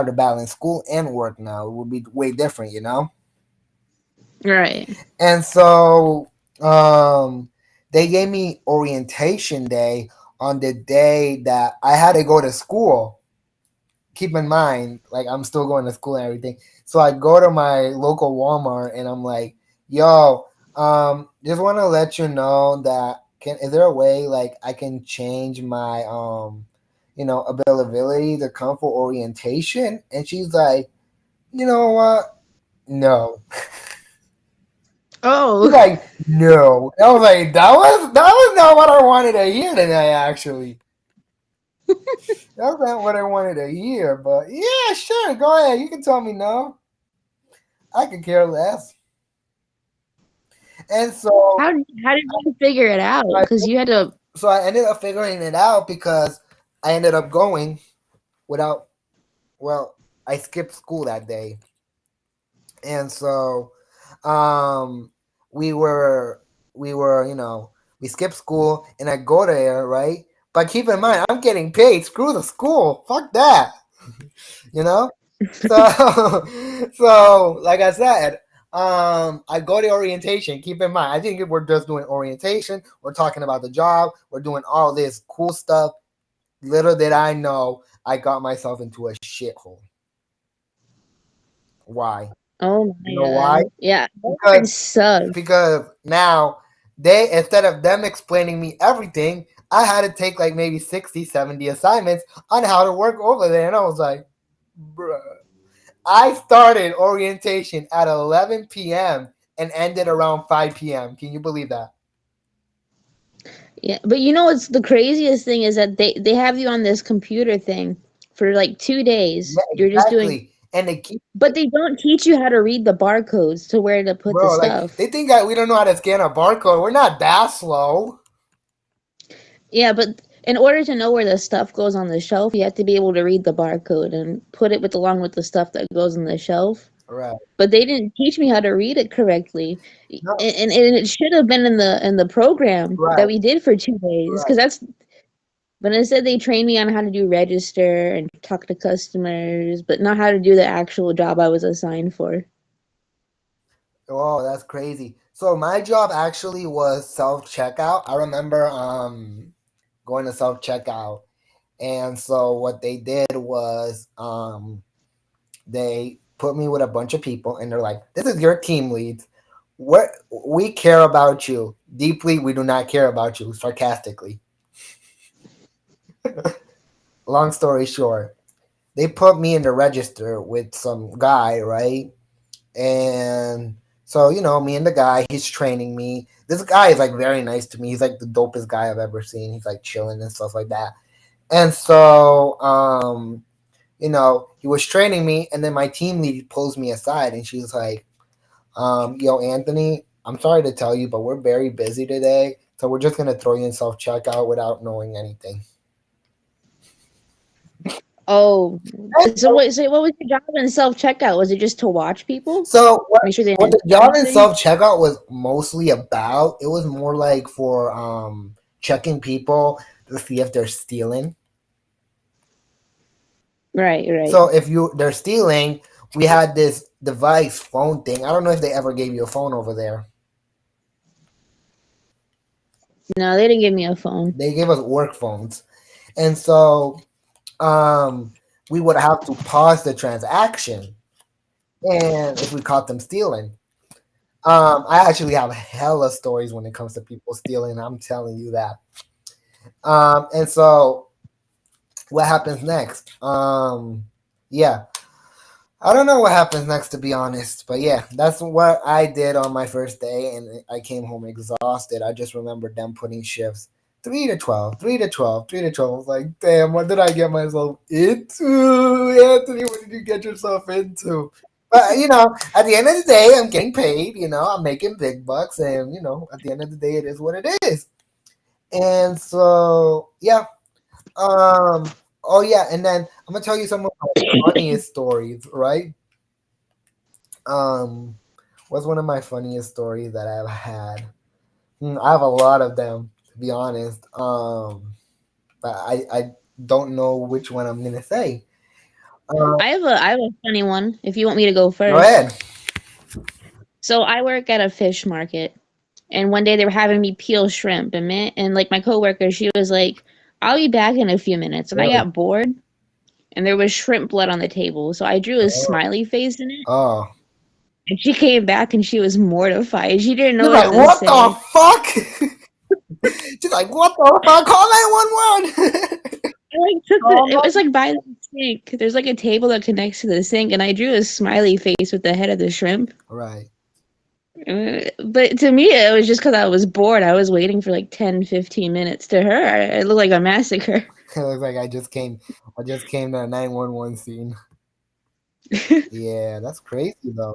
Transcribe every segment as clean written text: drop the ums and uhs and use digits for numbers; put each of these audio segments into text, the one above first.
to balance school and work now. It would be way different, you know? Right. And so they gave me orientation day on the day that I had to go to school. Keep in mind, like I'm still going to school and everything. So I go to my local Walmart and I'm like, yo, just want to let you know that is there a way like I can change my availability to come for orientation? And she's like, you know what? No. She's Oh. like, no. I was like, that was not what I wanted to hear today, actually. That's not what I wanted to hear, but yeah, sure, go ahead. You can tell me no. I could care less. And so How did you figure it out? I Because you had to. so I ended up figuring it out because I ended up going without well, I skipped school that day. And so um we were we skipped school and I go there, right? But keep in mind I'm getting paid. Screw the school. Fuck that. you know? So so like I said, I go to orientation. Keep in mind, I think we're just doing orientation. We're talking about the job. We're doing all this cool stuff. Little did I know, I got myself into a shithole. Why? Oh You my know why? god. Yeah. That Because part sucks. because now they instead of them explaining me everything, I had to take like maybe 60, 70 assignments on how to work over there, and I was like, bruh. I started orientation at 11 p.m. and ended around 5 p.m. Can you believe that? Yeah, but you know what's the craziest thing is that they have you on this computer thing for like 2 days. Yeah, You're just doing, exactly. And they keep, but they don't teach you how to read the barcodes to where to put the bro, like they stuff. think that we don't know how to scan a barcode. We're not that slow. Yeah, but in order to know where the stuff goes on the shelf, you have to be able to read the barcode and put it with along with the stuff that goes on the shelf. Right. But they didn't teach me how to read it correctly, No. and it should have been in the program that Right. we did for 2 days because Right. that's. But instead, they trained me on how to do register and talk to customers, but not how to do the actual job I was assigned for. Oh, that's crazy. So my job actually was self checkout. I remember going to self checkout, and so what they did was they put me with a bunch of people, and they're like, "This is your team lead. What we care about you deeply. We do not care about you." Sarcastically. Long story short, they put me in the register with some guy, right? And so, me and the guy, he's training me. This guy is like very nice to me. He's like the dopest guy I've ever seen. He's like chilling and stuff like that. And so, he was training me, and then my team lead pulls me aside, and she's like, "Yo, Anthony, I'm sorry to tell you, but we're very busy today, so we're just gonna throw you in self checkout without knowing anything." Oh, so what was your job in self checkout? Was it just to watch people, So what, make sure they what didn't the do job in anything? self checkout was mostly about, it was more like for checking people to see if they're stealing. Right, right. So if they're stealing, we had this device phone thing. I don't know if they ever gave you a phone over there. No, they didn't give me a phone. They gave us work phones, and so um, we would have to pause the transaction, and if we caught them stealing. I actually have hella stories when it comes to people stealing. I'm telling you that. And so what happens next? Yeah, I don't know what happens next to be honest, but yeah, that's what I did on my first day, and I came home exhausted. I just remember them putting shifts 3 to 12, 3 to 12, 3 to 12. I was like, damn, what did I get myself into, Anthony? What did you get yourself into? But at the end of the day, I'm getting paid. I'm making big bucks, and at the end of the day, it is what it is. And so, yeah, oh yeah, and then I'm gonna tell you some of my funniest stories, right? Um, what's one of my funniest stories that I've had? I have a lot of them, to be honest. But I don't know which one I'm gonna say. I have a funny one. If you want me to go Go first. ahead. So I work at a fish market, and one day they were having me peel shrimp, and like my coworker, she was like, "I'll be back in a few minutes," and I Really? got bored, and there was shrimp blood on the table, so I drew a Oh. smiley face in it, Oh. and she came back and she was mortified. She didn't know You're what like, to what the say. fuck? She's like, what the fuck? Call 911. I like took the. Oh It was my. like by the sink. There's like a table that connects to the sink, and I drew a smiley face with the head of the shrimp. Right. But to me, it was just because I was bored. I was waiting for like 10, 15 minutes. To her, it looked like a massacre. It looks like I just came to a 911 scene. Yeah, that's crazy though.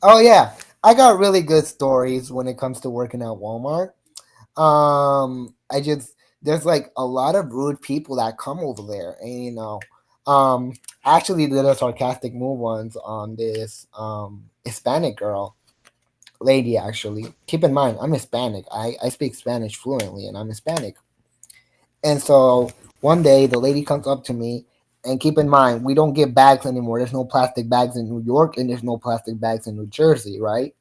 Oh yeah. I got really good stories when it comes to working at Walmart. I just there's like a lot of rude people that come over there, and um, I actually did a sarcastic move once on this Hispanic girl, lady actually. Keep in mind, I'm Hispanic. I speak Spanish fluently, and I'm Hispanic. And so one day the lady comes up to me, and keep in mind, we don't get bags anymore. There's no plastic bags in New York, and there's no plastic bags in New Jersey, right?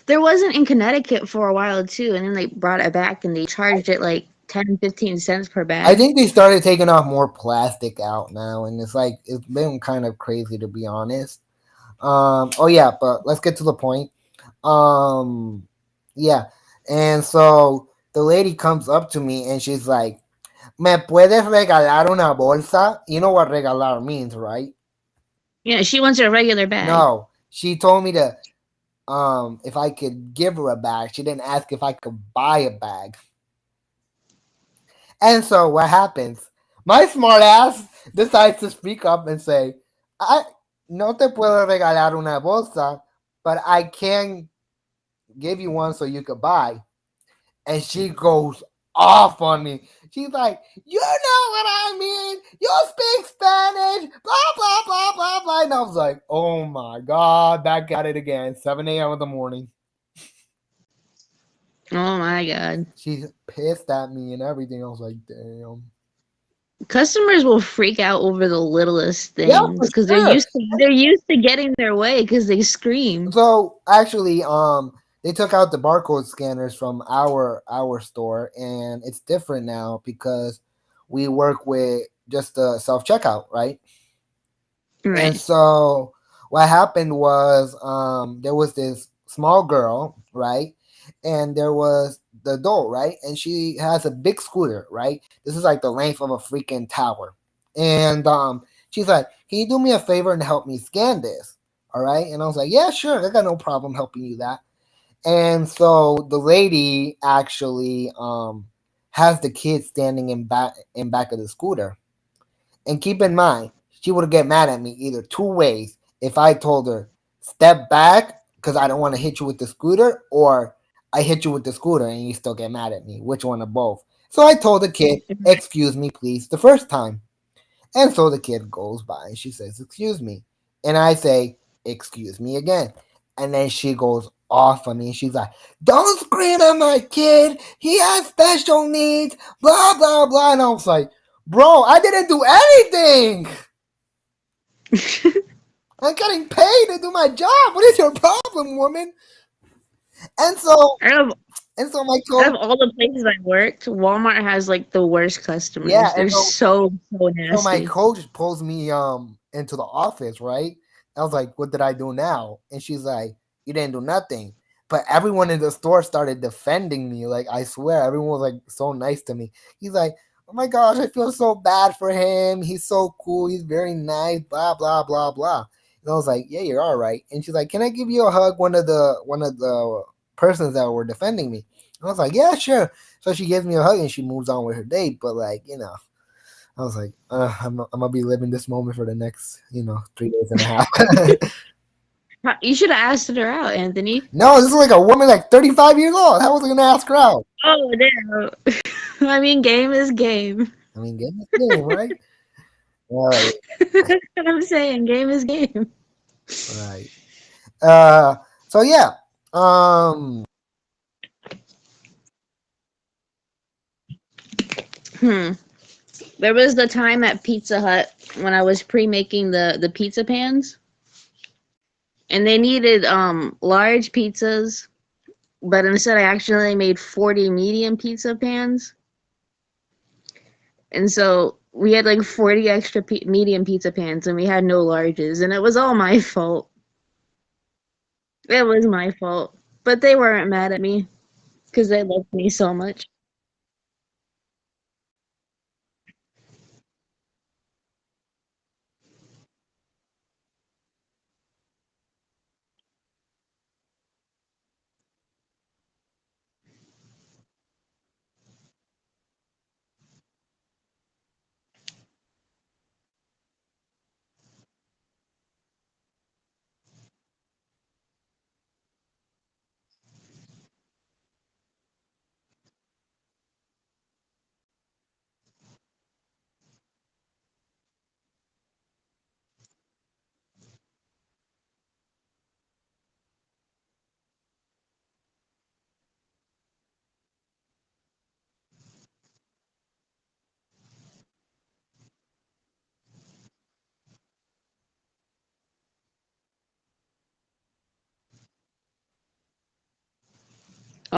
There wasn't in Connecticut for a while too, and then they brought it back and they charged it like 10, 15 cents per I bag. think they started taking off more plastic out now, and it's been kind of crazy to be honest. Oh yeah, but let's get to the point. Um, yeah, and so the lady comes up to me and she's like, "Me puedes regalar una bolsa?" You know what regalar means, right? Yeah, she wants a regular bag. No, she told me to if I could give her a bag. She didn't ask if I could buy a bag. And so what happens? My smart ass decides to speak up and say, I no te puedo regalar una bolsa, but I can give you one so you could buy. And she goes off on me. She's like, you know what I mean? You speak Spanish, blah, blah, blah, blah, blah. And I was like, oh my God, back at it again, 7 a.m. in the morning. Oh my god. She's pissed at me and everything. I was like, damn. Customers will freak out over the littlest Yeah, for things because sure. they're used to getting their way because they scream. So actually, they took out the barcode scanners from our store, and it's different now because we work with just the self checkout, right? And Right. so what happened was, there was this small girl, right, and there was the adult, right, and she has a big scooter, right. This is like the length of a freaking tower, and she's like, "Can you do me a favor and help me scan this?" All right, and I was like, "Yeah, sure, I got no problem helping you that." And so the lady actually has the kid standing in back of the scooter, and keep in mind, she would get mad at me either two ways. If I told her, step back because I don't want to hit you with the scooter, or I hit you with the scooter and you still get mad at me. Which one of both? So I told the kid, excuse me, please, the first time. And so the kid goes by and she says, excuse me. And I say, excuse me again. And then she goes off on me. She's like, don't scream at my kid. He has special needs. Blah, blah, blah. And I was like, bro, I didn't do anything. I'm getting paid to do my job. What is your problem, woman? And so, out of and so my out of coach, all the places I worked, Walmart has like the worst yeah, customers. and They're so so So my nasty. coach pulls me into the office, right? I was like, "What did I do now?" And she's like, "You didn't do nothing." But everyone in the store started defending me. Like I swear, everyone was like so nice to me. He's like, "Oh my gosh, I feel so bad for him. He's so cool. He's very nice." Blah blah blah blah. And I was like, "Yeah, you're all right." And she's like, "Can I give you a hug?" One of the persons that were defending me. And I was like, "Yeah, sure." So she gives me a hug and she moves on with her day. But like, I was like, I'm gonna be living this moment for the next, 3 days and a half. You should have asked her out, Anthony. No, this is like a woman like 35 years old. How was I gonna ask her out? Oh, damn. I mean, game is game. I mean, get this game, right? All right, That's what I'm saying. Game is game. right. So yeah. Um, Hmm. There was the time at Pizza Hut when I was pre-making the pizza pans, and they needed large pizzas, but instead I actually made 40 medium pizza pans, and so we had like 40 extra medium pizza pans, and we had no larges, and it was all my fault. It was my fault, but they weren't mad at me because they loved me so much.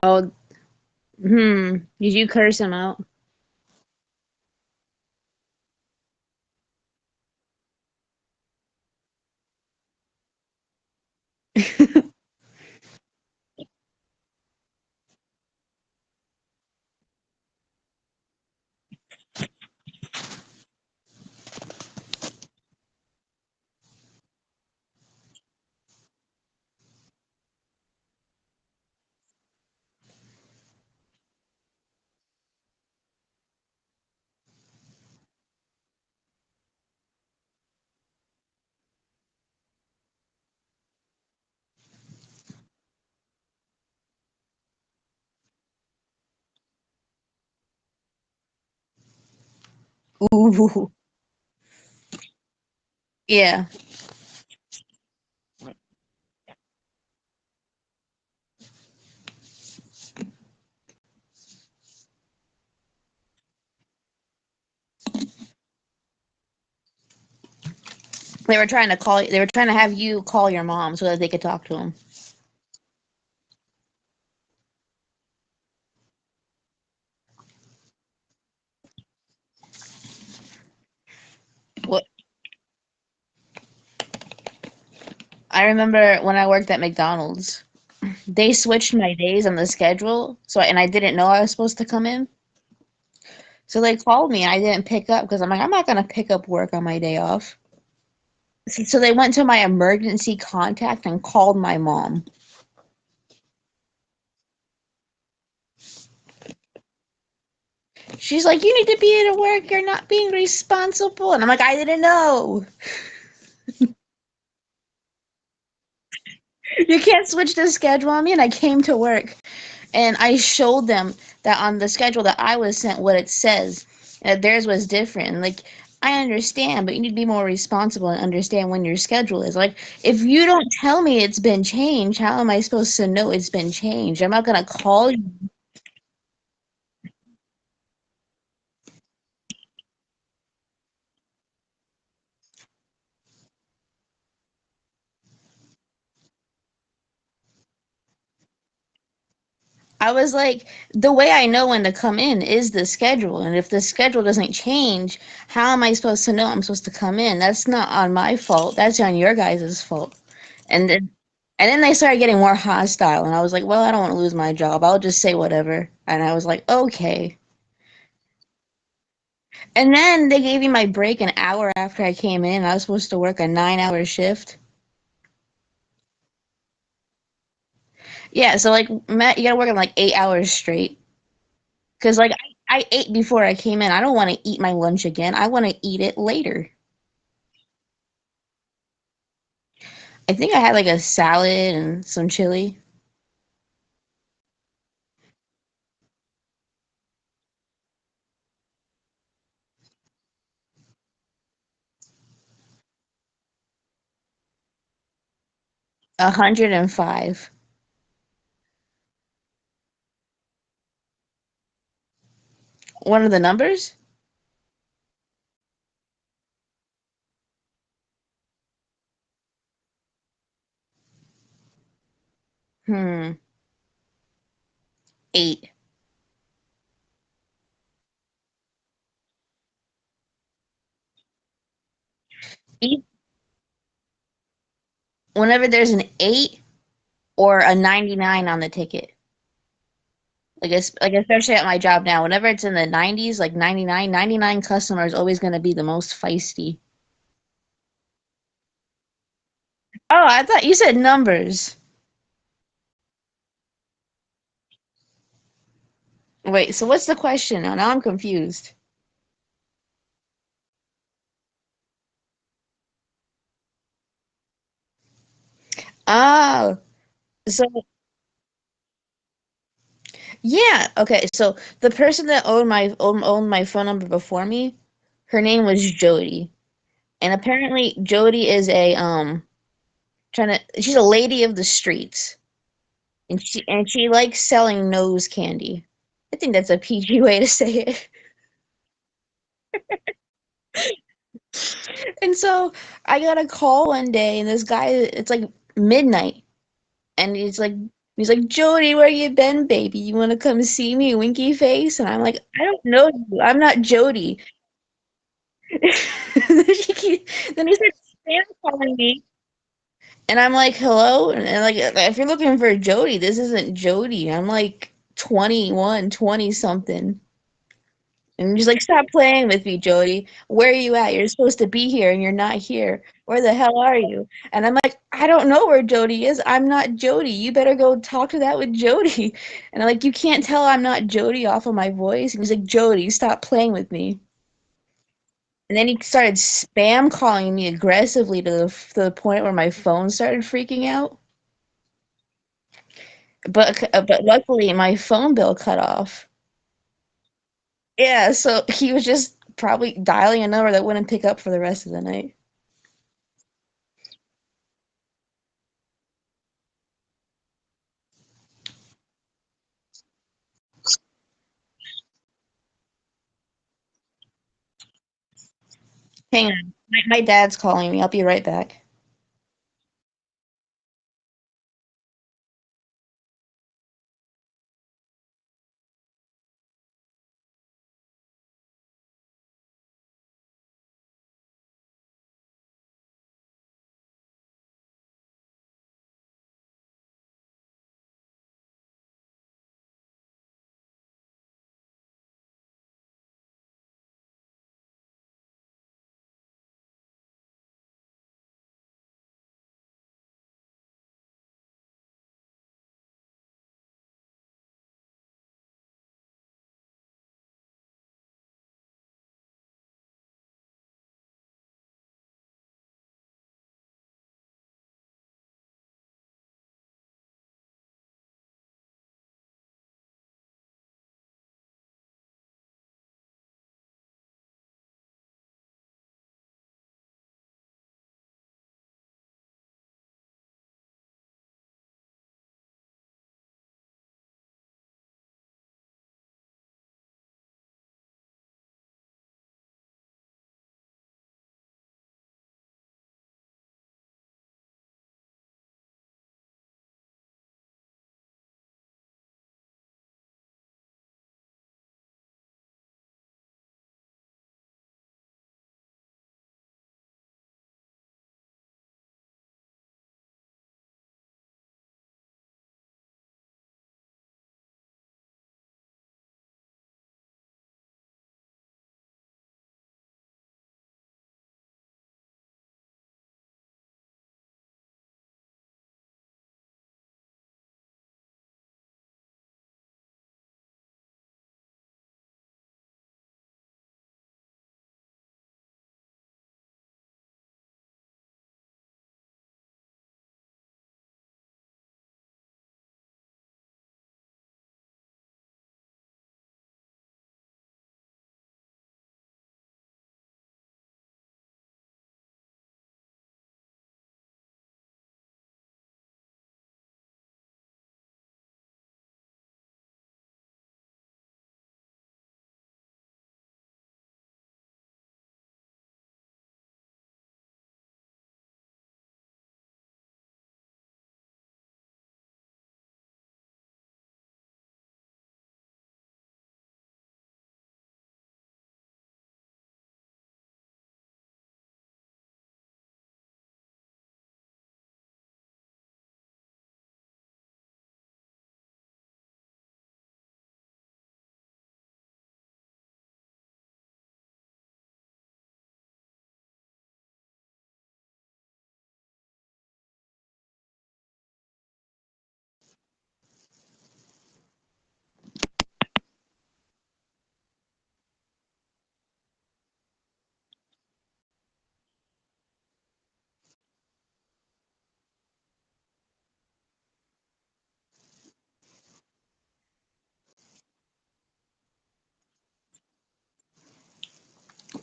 Oh, did you curse him out? Ooh, yeah. They were trying to call. They were trying to have you call your mom so that they could talk to him. What I remember when I worked at McDonald's, they switched my days on the schedule. So and I didn't know I was supposed to come in. So they called me and I didn't pick up because I'm like, I'm not gonna pick up work on my day off. So they went to my emergency contact and called my mom. She's like, "You need to be at work. You're not being responsible." And I'm like, "I didn't know. You can't switch the schedule on me." And I came to work and I showed them that on the schedule that I was sent, what it says, that theirs was different. And like, I understand, but you need to be more responsible and understand when your schedule is. Like, if you don't tell me it's been changed, how am I supposed to know it's been changed? I'm not gonna call you. I was like, the way I know when to come in is the schedule. And if the schedule doesn't change, how am I supposed to know I'm supposed to come in? That's not on my fault. That's on your guys' fault. And then and then they started getting more hostile and I was like, well, I don't want to lose my job. I'll just say whatever. And I was like, okay. And then they gave me my break an hour after I came in. I was supposed to work a 9-hour shift. Yeah, so like Matt, you gotta work on like 8 hours straight. Cause like I ate before I came in. I don't want to eat my lunch again. I want to eat it later. I think I had like a salad and some chili. 105. One of the numbers? Hmm. 8. E- Whenever there's an 8 or a 99 on the ticket. Like especially at my job now, whenever it's in the 90s, like 99 customer is always going to be the most feisty. Oh, I thought you said numbers. Wait, so what's the question now? Now I'm confused. Oh, so yeah, okay. So the person that owned my phone number before me, her name was Jody, and apparently Jody is a trying to she's a lady of the streets, and she likes selling nose candy. I think that's a PG way to say it. And so I got a call one day, and this guy, it's like midnight, and he's like, Jody, where you been, baby? You want to come see me, winky face? And I'm like, I don't know you. I'm not Jody. Then he starts spam calling me, and I'm like, hello, and like, if you're looking for Jody, this isn't Jody. I'm like 21, 20 something. And he's like, stop playing with me, Jody. Where are you at? You're supposed to be here and you're not here. Where the hell are you? And I'm like, I don't know where Jody is. I'm not Jody. You better go talk to that with Jody. And I'm like, you can't tell I'm not Jody off of my voice. And he's like, Jody, stop playing with me. And then he started spam calling me aggressively to the point where my phone started freaking out. But luckily my phone bill cut off. Yeah, so he was just probably dialing a number that wouldn't pick up for the rest of the night. Hang on. My dad's calling me. I'll be right back.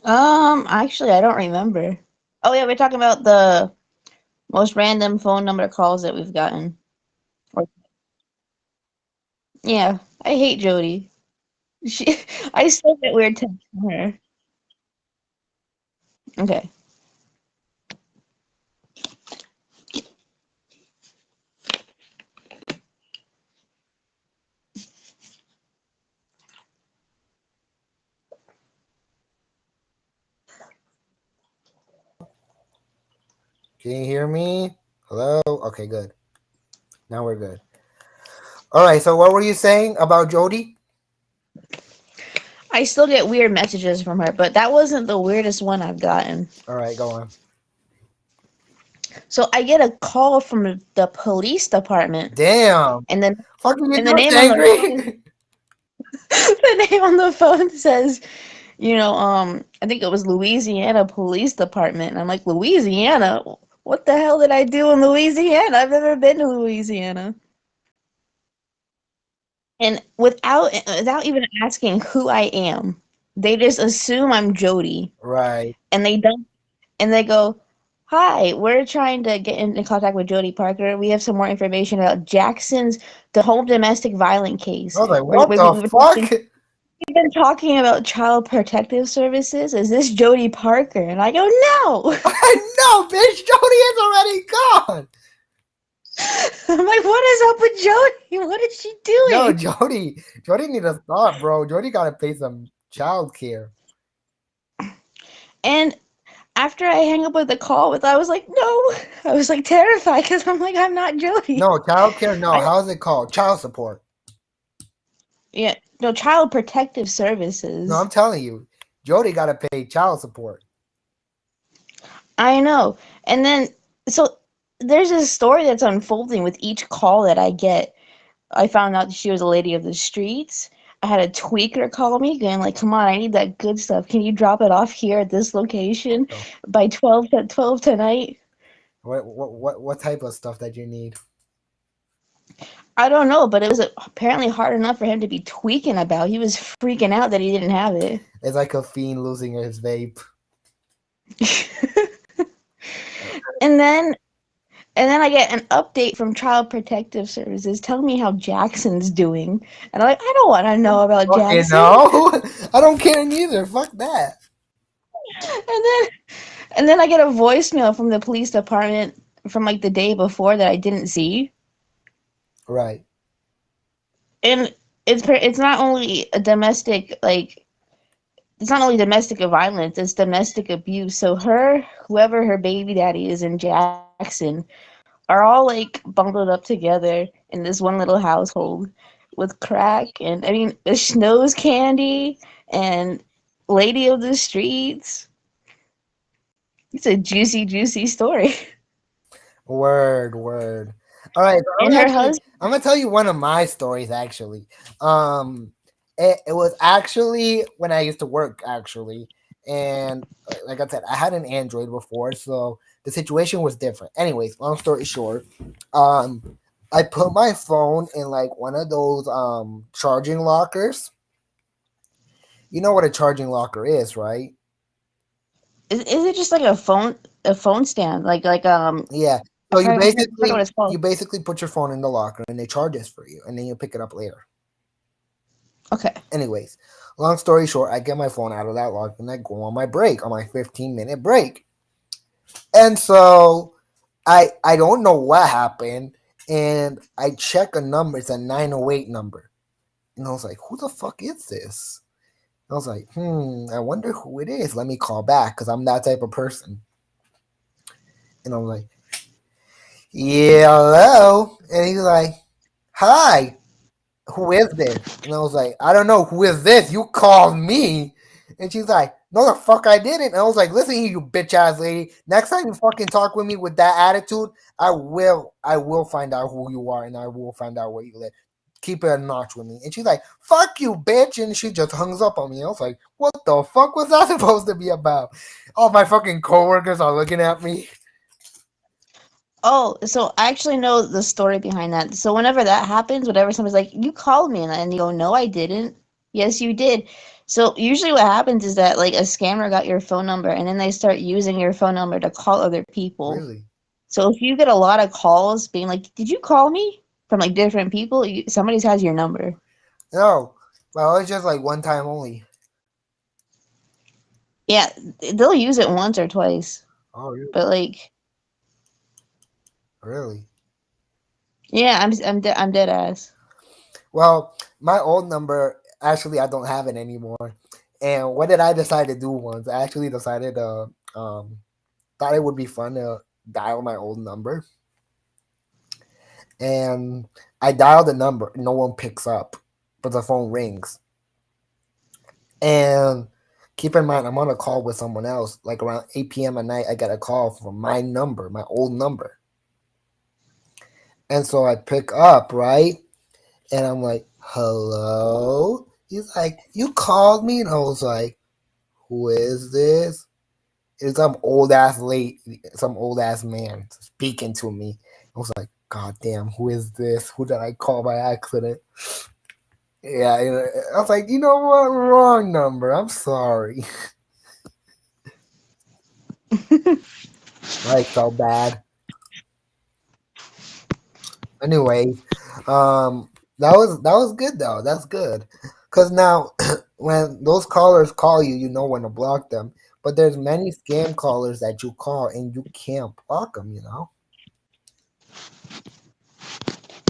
Actually, I don't remember. Oh yeah, we're talking about the most random phone number calls that we've gotten. Or- Yeah, I hate Jody. She, I still get weird texts from her. Okay. Can you hear me? Hello? Okay, good. Now we're good. All right, so what were you saying about Jody? I still get weird messages from her, but that wasn't the weirdest one I've gotten. All right, go on. So I get a call from the police department, Damn. and then Fucking you and the do, name on the phone, Sangre? the name on the phone says, I think it was Louisiana Police Department, and I'm like, Louisiana? What the hell did I do in Louisiana? I've never been to Louisiana. And without even asking who I am, they just assume I'm Jody, Right. and they don't, and they go, "Hi, we're trying to get in contact with Jody Parker. We have some more information about Jackson's the home domestic violent I case. was like, We're, what we, the we were fuck? talking, we've been talking about child protective services. Is this Jody Parker?" And I go, "No." No, bitch, Jody is already gone. I'm like, "What is up with Jody? What is she Yo, doing?" Jody need to stop, bro. Jody gotta pay some child care. And after I hang up with the call with, I was like, "No." I was like terrified because I'm like, I'm not Jody. No, child care, no. I How's it called? Child support. Yeah, no, child protective No, services. I'm telling you, Jody gotta pay child support. I know. And then so there's this story that's unfolding with each call that I get. I found out she was a lady of the streets. I had a tweaker call me going like, "Come on, I need that good stuff. Can you drop it off here at this location So, by 12 tonight?" what type of stuff that you need? I don't know, but it was apparently hard enough for him to be tweaking about. He was freaking out that he didn't have it. It's like a fiend losing his vape. and then And then I get an update from Child Protective Services telling me how Jackson's doing. And I'm like, I don't want to know about Okay, Jackson. no, I don't care neither. Fuck that. And then and then I get a voicemail from the police department from like the day before that I didn't see. Right. And it's not only a domestic it's not only domestic violence, it's domestic abuse. So whoever her baby daddy is in Jackson, are all like bundled up together in this one little household with crack and I mean the Snow's candy and Lady of the Streets. It's a juicy, juicy story. Word, word. All right, so And her husband. I'm gonna tell you one of my stories actually. Um, it was actually when I used to work actually, and like I said, I had an Android before, so the situation was different. Anyways, long story short, um, I put my phone in like one of those charging lockers. You know what a charging locker is, right? Is it just like a phone stand? Yeah. So I forgot what it's called. you basically put your phone in the locker and they charge it for you, and then you pick it up later. Okay. Anyways, long story short, I get my phone out of that locker and I go on my break, on my 15-minute break. And so I don't know what happened, and I check a number. It's a 908 number, and I was like, "Who the fuck is this?" I was like, I wonder who it is. Let me call back because I'm that type of person. And I'm like, yeah, hello. And he's like, hi, who is this? And I was like, I don't know, who is this? You called me. And she's like, no, the fuck I didn't. And I was like, listen here, you bitch ass lady. Next time you fucking talk with me with that attitude, I will find out who you are and I will find out where you live. Keep it a notch with me. And she's like, fuck you, bitch. And she just hangs up on me. I was like, what the fuck was that supposed to be about? All my fucking coworkers are looking at me. Oh, so I actually know the story behind that. So whenever that happens, whenever somebody's like, "You called me," and you go, "No, I didn't." "Yes, you did." So usually what happens is that like a scammer got your phone number and then they start using your phone number to call other people. Really? So if you get a lot of calls being like, "Did you call me?" from like different people, somebody's has your number. No. Well, it's just like one time only. Yeah, they'll use it once or twice, Oh, really? but like, Really? yeah, I'm dead ass. Well, my old number, actually, I don't have it anymore. And what did I decide to do once? I actually decided to, thought it would be fun to dial my old number. And I dial the number. No one picks up, but the phone rings. And keep in mind, I'm on a call with someone else. Like around 8 p.m. at night, I get a call from my number, my old number. And so I pick up, right? And I'm like, hello? He's like, you called me? And I was like, who is this? It's some old ass man speaking to me. I was like, God damn, who is this? Who did I call by accident? Yeah, I was like, you know what? Wrong number. I'm sorry. I felt bad. Anyways, um, that was good though. That's good, cause now when those callers call you, you know when to block them. But there's many scam callers that you call and you can't block them.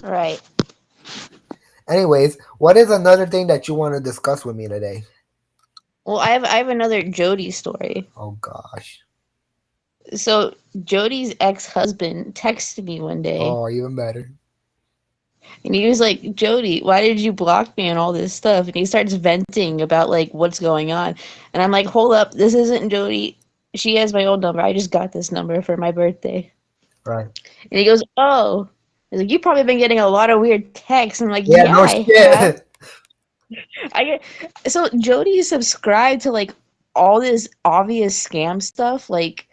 Right. Anyways, what is another thing that you want to discuss with me today? Well, I have another Jody story. Oh gosh. So Jody's ex-husband texted me one day Oh, even better. and he was like, "Jody, why did you block me and all this stuff?" And he starts venting about like what's going on. And I'm like, "Hold up, this isn't Jody. She has my old number. I just got this number for my birthday." Right. And he goes, "Oh." He's like, "You've probably been getting a lot of weird texts." I'm like, Yeah. "Yeah, No I have." shit. I get so Jody subscribed to like all this obvious scam stuff. Like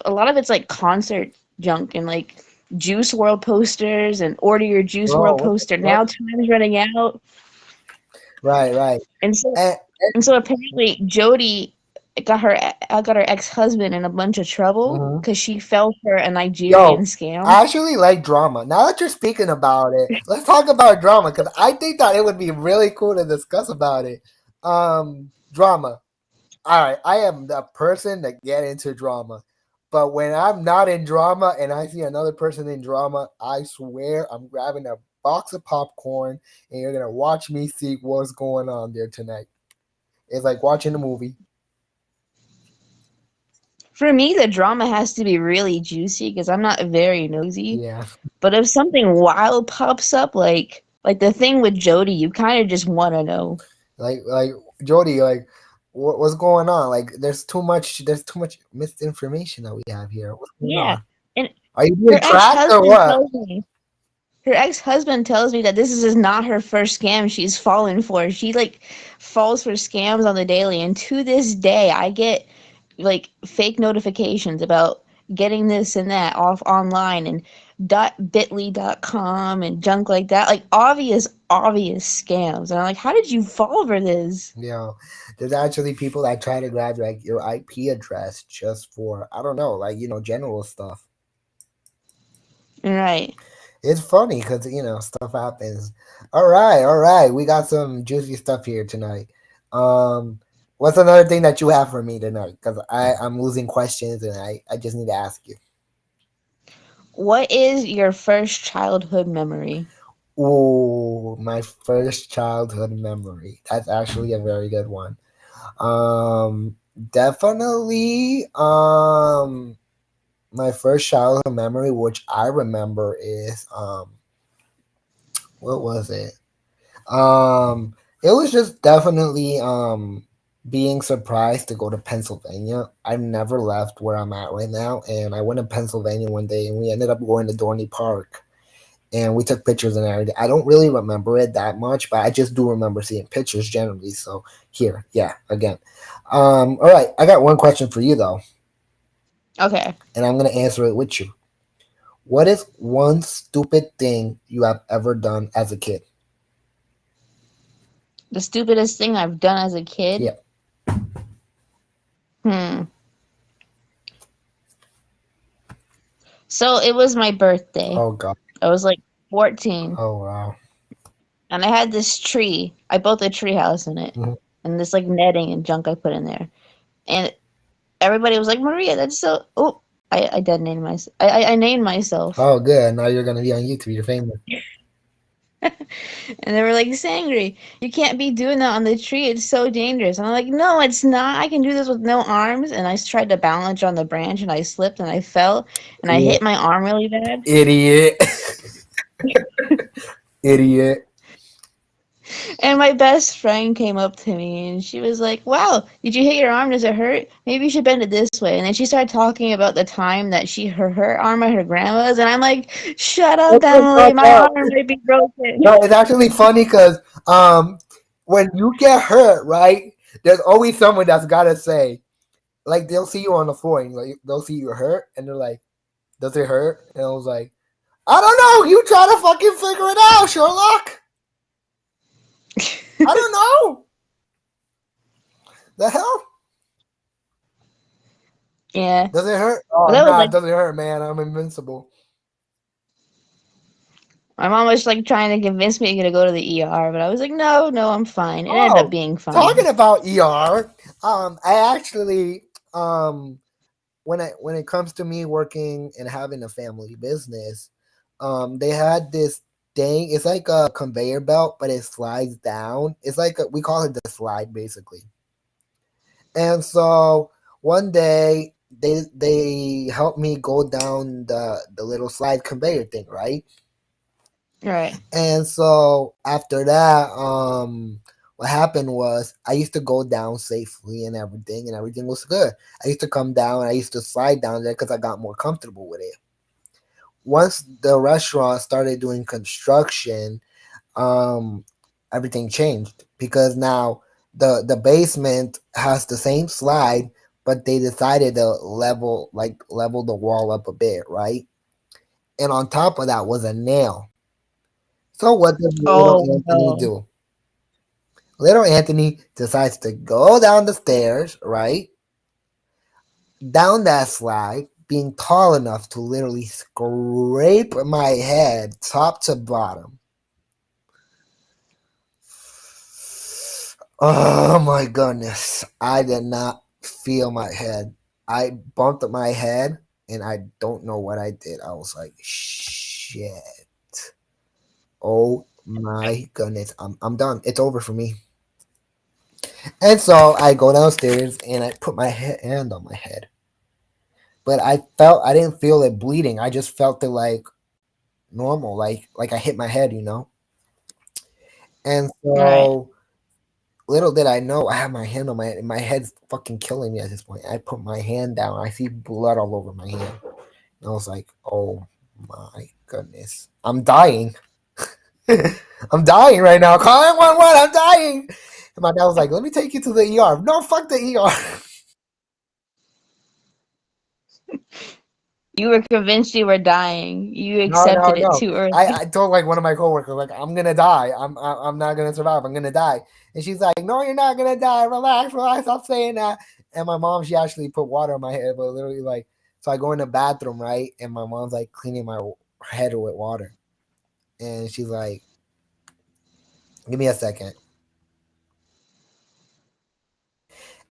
a lot of it's like concert junk and like Juice World posters and order your Juice Bro, World what the poster. fuck? Now time's running out. Right. Right. And so And, and so apparently Jody got her ex-husband in a bunch of trouble mhm. because she fell for a Nigerian Yo, scam. I actually like drama. Now that you're speaking about it, let's talk about drama because I think that it would be really cool to discuss about it. Drama. All right, I am the person that get into drama, but when I'm not in drama and I see another person in drama, I swear I'm grabbing a box of popcorn and you're gonna watch me see what's going on there tonight. It's like watching a movie. For me, the drama has to be really juicy because I'm not very nosy. Yeah, But if something wild pops up, like the thing with Jody, you kind of just want to know. like Jody, like what's going on? Like there's too much misinformation that we have here. What's going Yeah, on? and Are you her being tracked or ex-husband what? tells me her ex-husband tells me that this is not her first scam she's fallen for. She like falls for scams on the daily, and to this day, I get like fake notifications about getting this and that off online and .bitly.com and junk like that, like obvious scams. And I'm like, how did you fall for this? You know, there's actually people that try to grab like your IP address just for I don't know, like general stuff. Right. It's funny because stuff happens. All right, we got some juicy stuff here tonight. Um, what's another thing that you have for me tonight? Because I'm losing questions and I just need to ask you. What is your first childhood memory? Ooh, my first childhood memory. That's actually a very good one. Um, definitely. My first childhood memory, which I remember, is what was it? It was just definitely being surprised to go to Pennsylvania. I've never left where I'm at right now, and I went to Pennsylvania one day, and we ended up going to Dorney Park, and we took pictures and everything. I don't really remember it that much, but I just do remember seeing pictures generally. So here, yeah, again. All right, I got one question for you though, Okay. and I'm gonna answer it with you. What is one stupid thing you have ever done as a kid? The stupidest thing I've done as a kid? Yeah. Hmm. So it was my birthday. Oh god. I was like 14, Oh wow. and I had this tree. I built a tree house in it, Mhm. and this like netting and junk I put in there. And everybody was like, Maria, that's so. Oh, I detonated myself. I named myself. Oh good. Now you're gonna be on YouTube. You're famous. And they were like, Sangre, you can't be doing that on the tree. It's so dangerous. And I'm like, no, it's not. I can do this with no arms. And I tried to balance on the branch and I slipped and I fell and I Yeah. hit my arm really bad. Idiot. Idiot. And my best friend came up to me and she was like, wow, did you hit your arm? Does it hurt? Maybe you should bend it this way. And then she started talking about the time that she hurt her arm at her grandma's. And I'm like, shut up, What the Emily. fuck My up? arm might be broken. No, it's actually funny because when you get hurt, right? There's always someone that's gotta say, like they'll see you on the floor and like they'll see you hurt and they're like, "Does it hurt?" And I was like, "I don't know. You try to fucking figure it out, Sherlock. I don't know. The hell? Yeah. Does it hurt? Oh But that was nah, like, it doesn't hurt, man. I'm invincible." my mom was like trying to convince me to go to the ER, but I was like, no, no, I'm fine. It ended up Oh, being fine. talking about ER, I actually when it comes to me working and having a family business, they had this thing. It's like a conveyor belt, but it slides down. It's like we call it the slide, basically. And so one day they helped me go down the little slide conveyor thing, right? Right. And so after that, what happened was I used to go down safely and everything was good. I used to come down, I used to slide down there because I got more comfortable with it. Once the restaurant started doing construction, um, everything changed because now the basement has the same slide, but they decided to level the wall up a bit, right? And on top of that was a nail. So what does little Oh Anthony no. do? Little Anthony decides to go down the stairs, right? Down that slide, being tall enough to literally scrape my head top to bottom. Oh my goodness. I did not feel my head. I bumped my head and I don't know what I did. I was like, shit. Oh my goodness. I'm done. It's over for me. And so I go downstairs and I put my hand on my head. But I didn't feel it bleeding. I just felt it like normal, like I hit my head, you know? And Right. so little did I know I have my hand on my head's fucking killing me at this point. I put my hand down. I see blood all over my hand. And I was like, oh my goodness. I'm dying. I'm dying right now. Call 911. I'm dying. And my dad was like, let me take you to the ER. No, fuck the ER. You were convinced you were dying. You No, no, accepted it no. too early. I told like one of my coworkers, like, I'm gonna die. I'm not gonna survive. I'm gonna die. And she's like, no, you're not gonna die. Relax, relax. Stop saying that. And my mom, she actually put water on my head, but literally like, so I go in the bathroom, right? And my mom's like cleaning my head with water, and she's like, give me a second.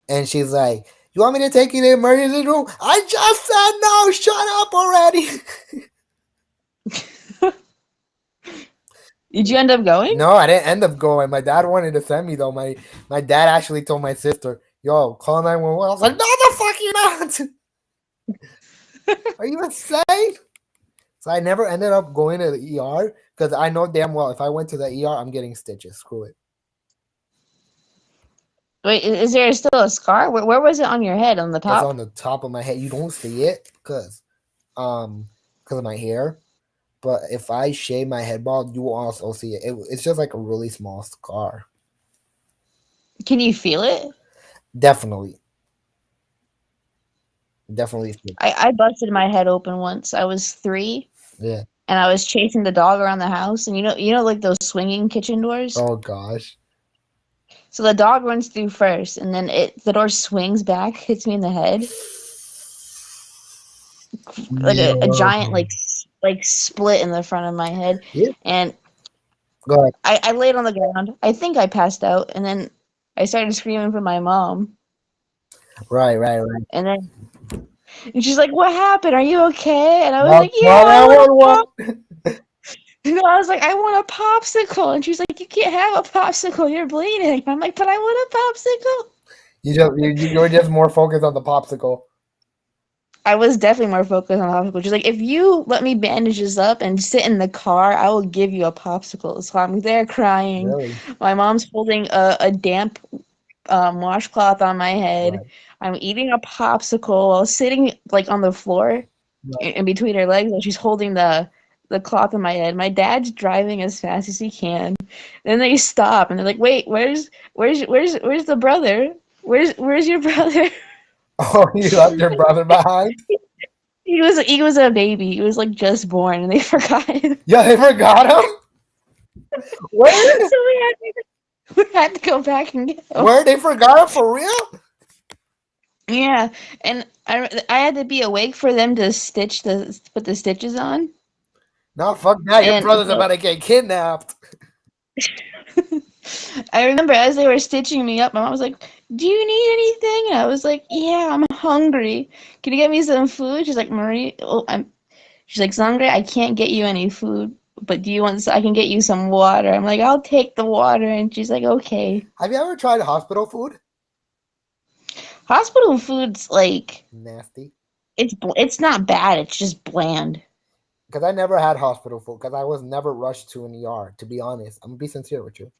And she's like, you want me to take you to the emergency room? I just said no. Shut up already. Did you end up going? No, I didn't end up going. My dad wanted to send me though. My dad actually told my sister, "Yo, call 911." I was like, "No, the fuck you not! Are you insane?" So I never ended up going to the ER because I know damn well if I went to the ER, I'm getting stitches. Screw it. Wait, is there still a scar? Where was it on your head? On the It's top? on the top of my head. You don't see it because of my hair. But if I shave my head bald, you will also see it. It's just like a really small scar. Can you feel it? Definitely, definitely. I busted my head open once. I was 3, Yeah. and I was chasing the dog around the house. And like those swinging kitchen doors. Oh gosh. So the dog runs through first, and then the door swings back, hits me in the head, like a giant Yo. like split in the front of my head, Yeah. and Go ahead. I laid on the ground. I think I passed out, and then I started screaming for my mom, Right, right, right. and then and she's like, "What happened? Are you okay?" And I was Not like, "Yeah, I want a pop." 911. And I was like, "I want a popsicle," and she's like, "You can't have a popsicle. You're bleeding." I'm like, "But I want a popsicle." You were just more focused on the popsicle. I was definitely more focused on the popsicle. She's like, "If you let me bandage this up and sit in the car, I will give you a popsicle." So I'm there crying. Really? My mom's holding a damp washcloth on my head. Right. I'm eating a popsicle while sitting like on the floor Right. in between her legs, and she's holding the cloth on my head. My dad's driving as fast as he can. Then they stop and they're like, "Wait, where's the brother? Where's your brother?" Oh, you left your brother behind? He was a baby. He was like just born, and they forgot him. Yeah, they forgot him? Where? So we had to go back and get him. Where they forgot him for real? Yeah, and I had to be awake for them to put the stitches on. No, fuck that. Your And brother's so about to get kidnapped. I remember as they were stitching me up, my mom was like, "Do you need anything?" And I was like, "Yeah, I'm hungry. Can you get me some food?" She's like, "Marie, she's like, Sangre, I can't get you any food, but do you want? I can get you some water." I'm like, "I'll take the water," and she's like, "Okay." Have you ever tried hospital food? Hospital food's like Nasty. it's not bad. It's just bland. Because I never had hospital food because I was never rushed to an ER, to be honest. I'm going to be sincere with you.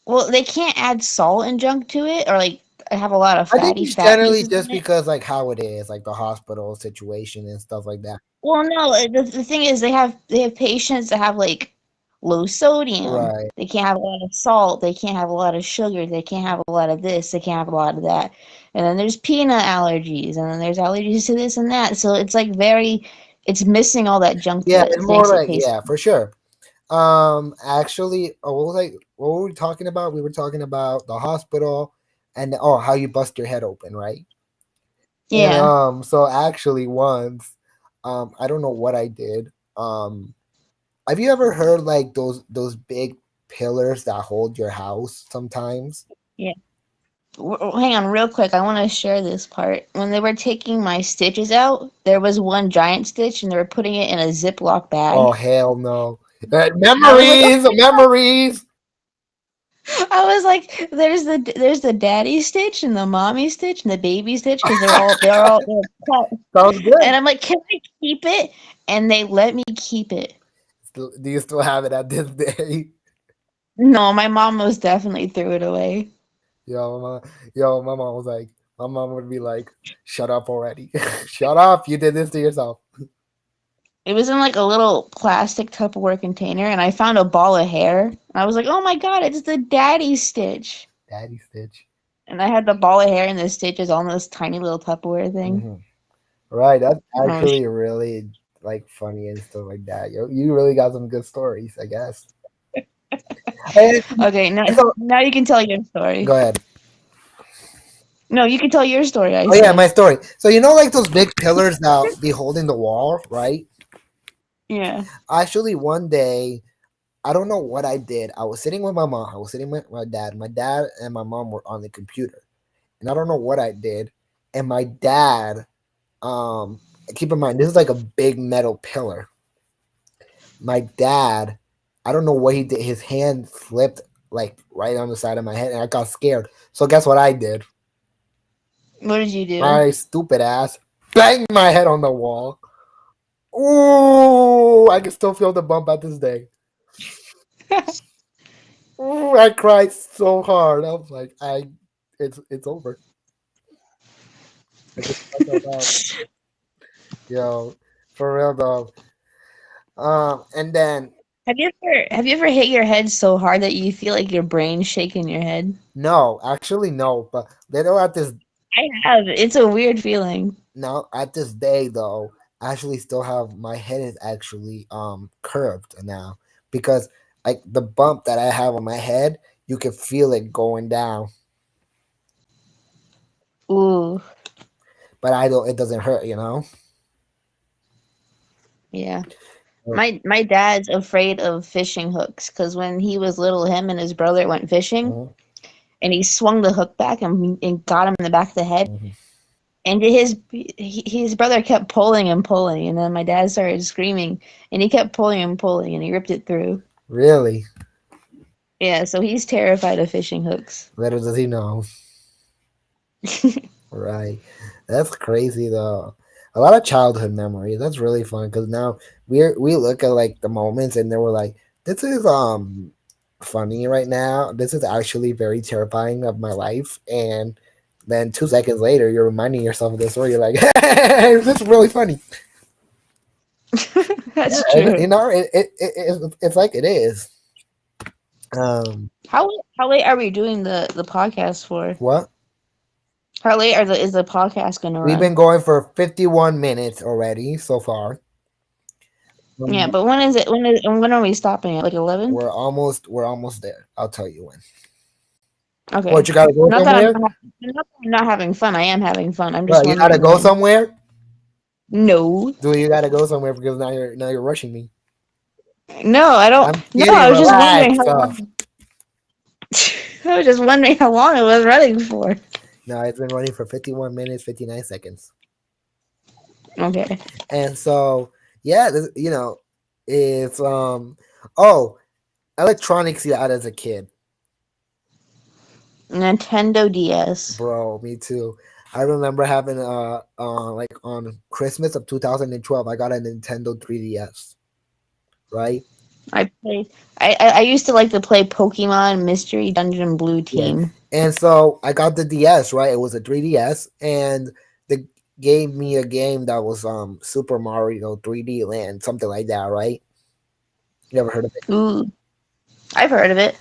Well, they can't add salt and junk to it, or like have a lot of I think fatty it's fat generally pieces just in it. because, like, how it is, like the hospital situation and stuff like that. Well, no, the thing is they have patients that have like low sodium. Right. They can't have a lot of salt. They can't have a lot of sugar. They can't have a lot of this. They can't have a lot of that. And then there's peanut allergies, and then there's allergies to this and that. So it's like it's missing all that junk Yeah, that it's more makes it like, taste. yeah, for sure. Actually, what were we talking about? We were talking about the hospital and how you bust your head open, right? And Yeah. so actually once, I don't know what I did. Have you ever heard like those big pillars that hold your house sometimes? Yeah. Hang on, real quick. I want to share this part. When they were taking my stitches out, there was one giant stitch, and they were putting it in a Ziploc Oh bag. hell no! I was like, Memories, memories. I was like, there's the daddy stitch and the mommy stitch and the baby stitch because they're cut. Sounds And good. I'm like, can I keep it? And they let me keep it. Do you still have it at this day? No, my mom most definitely threw it away. Yo, my mom was like, my mom would be like, "Shut up already! Shut up! You did this to yourself." It was in like a little plastic Tupperware container, and I found a ball of hair. And I was like, oh my god, it's the daddy stitch. Daddy Stitch. And I had the ball of hair and the stitches on this tiny little Tupperware thing. Hmm. Right, that's Oh, actually really like funny and stuff like that. You really got some good stories, I guess. And okay, now so, now you can tell your go story. ahead. No, you can tell your story. I Oh yeah, said, my story. So like those big pillars that be holding the wall, right? yeah. Actually, one day, I don't know what I did. I was sitting with my mom. I was sitting with my dad. My dad and my mom were on the computer, and I don't know what I did. And my dad, keep in mind, this is like a big metal pillar. My dad, I don't know what he did. His hand slipped like right on the side of my head, and I got scared. So guess what I did? What did you do? My stupid ass banged my head on the wall. Ooh, I can still feel the bump at this day. Ooh, I cried so hard. I was like, it's over. I just found that out. Yo, for real though. And then Have you ever hit your head so hard that you feel like your brain's shaking your head? no, actually no, but they know at this I have. It's a weird feeling. now at this day though, I actually still have my head is actually curved now because like the bump that I have on my head, you can feel it going down. Ooh, But I don't. It doesn't hurt, yeah. My dad's afraid of fishing hooks because when he was little, him and his brother went fishing, Mhm, and he swung the hook back and got him in the back of the head. mhm. And his brother kept pulling and pulling, and then my dad started screaming, and he kept pulling and pulling, and he ripped it through. Really? Yeah, so he's terrified of fishing hooks. Little does he know. Right. That's crazy though. A lot of childhood memories. That's really fun because now we look at like the moments and then we're like, this is funny right now. This is actually very terrifying of my life. And then 2 seconds later, you're reminding yourself of this story. You're like, hey, this is really funny. That's Yeah, true. it's like it is. How late are we doing the podcast for? What? How late is the podcast gonna We've run? been going for 51 minutes already so far. Yeah, but when are we stopping at like 11? We're almost there. I'll tell you when. Okay. What, you gotta go Not that somewhere? I'm not having fun. I am having fun. I'm just Bro, you gotta wondering go when. somewhere? No. Do you gotta go somewhere because now you're rushing me. No, I don't. I'm No, kidding, I was just wondering relax. how long. I was just wondering how long it was running for. No, it's been running for 51 minutes, 59 seconds. Okay. And so yeah, it's oh, electronics you had as a kid. Nintendo DS. Bro, me too. I remember having like on Christmas of 2012, I got a Nintendo 3DS, right? I played. I used to like to play Pokemon Mystery Dungeon Blue Yeah. Team. And so I got the DS, right? It was a 3DS, and they gave me a game that was Super Mario 3D Land, something like that, right? You ever heard of it? Ooh, I've heard of it.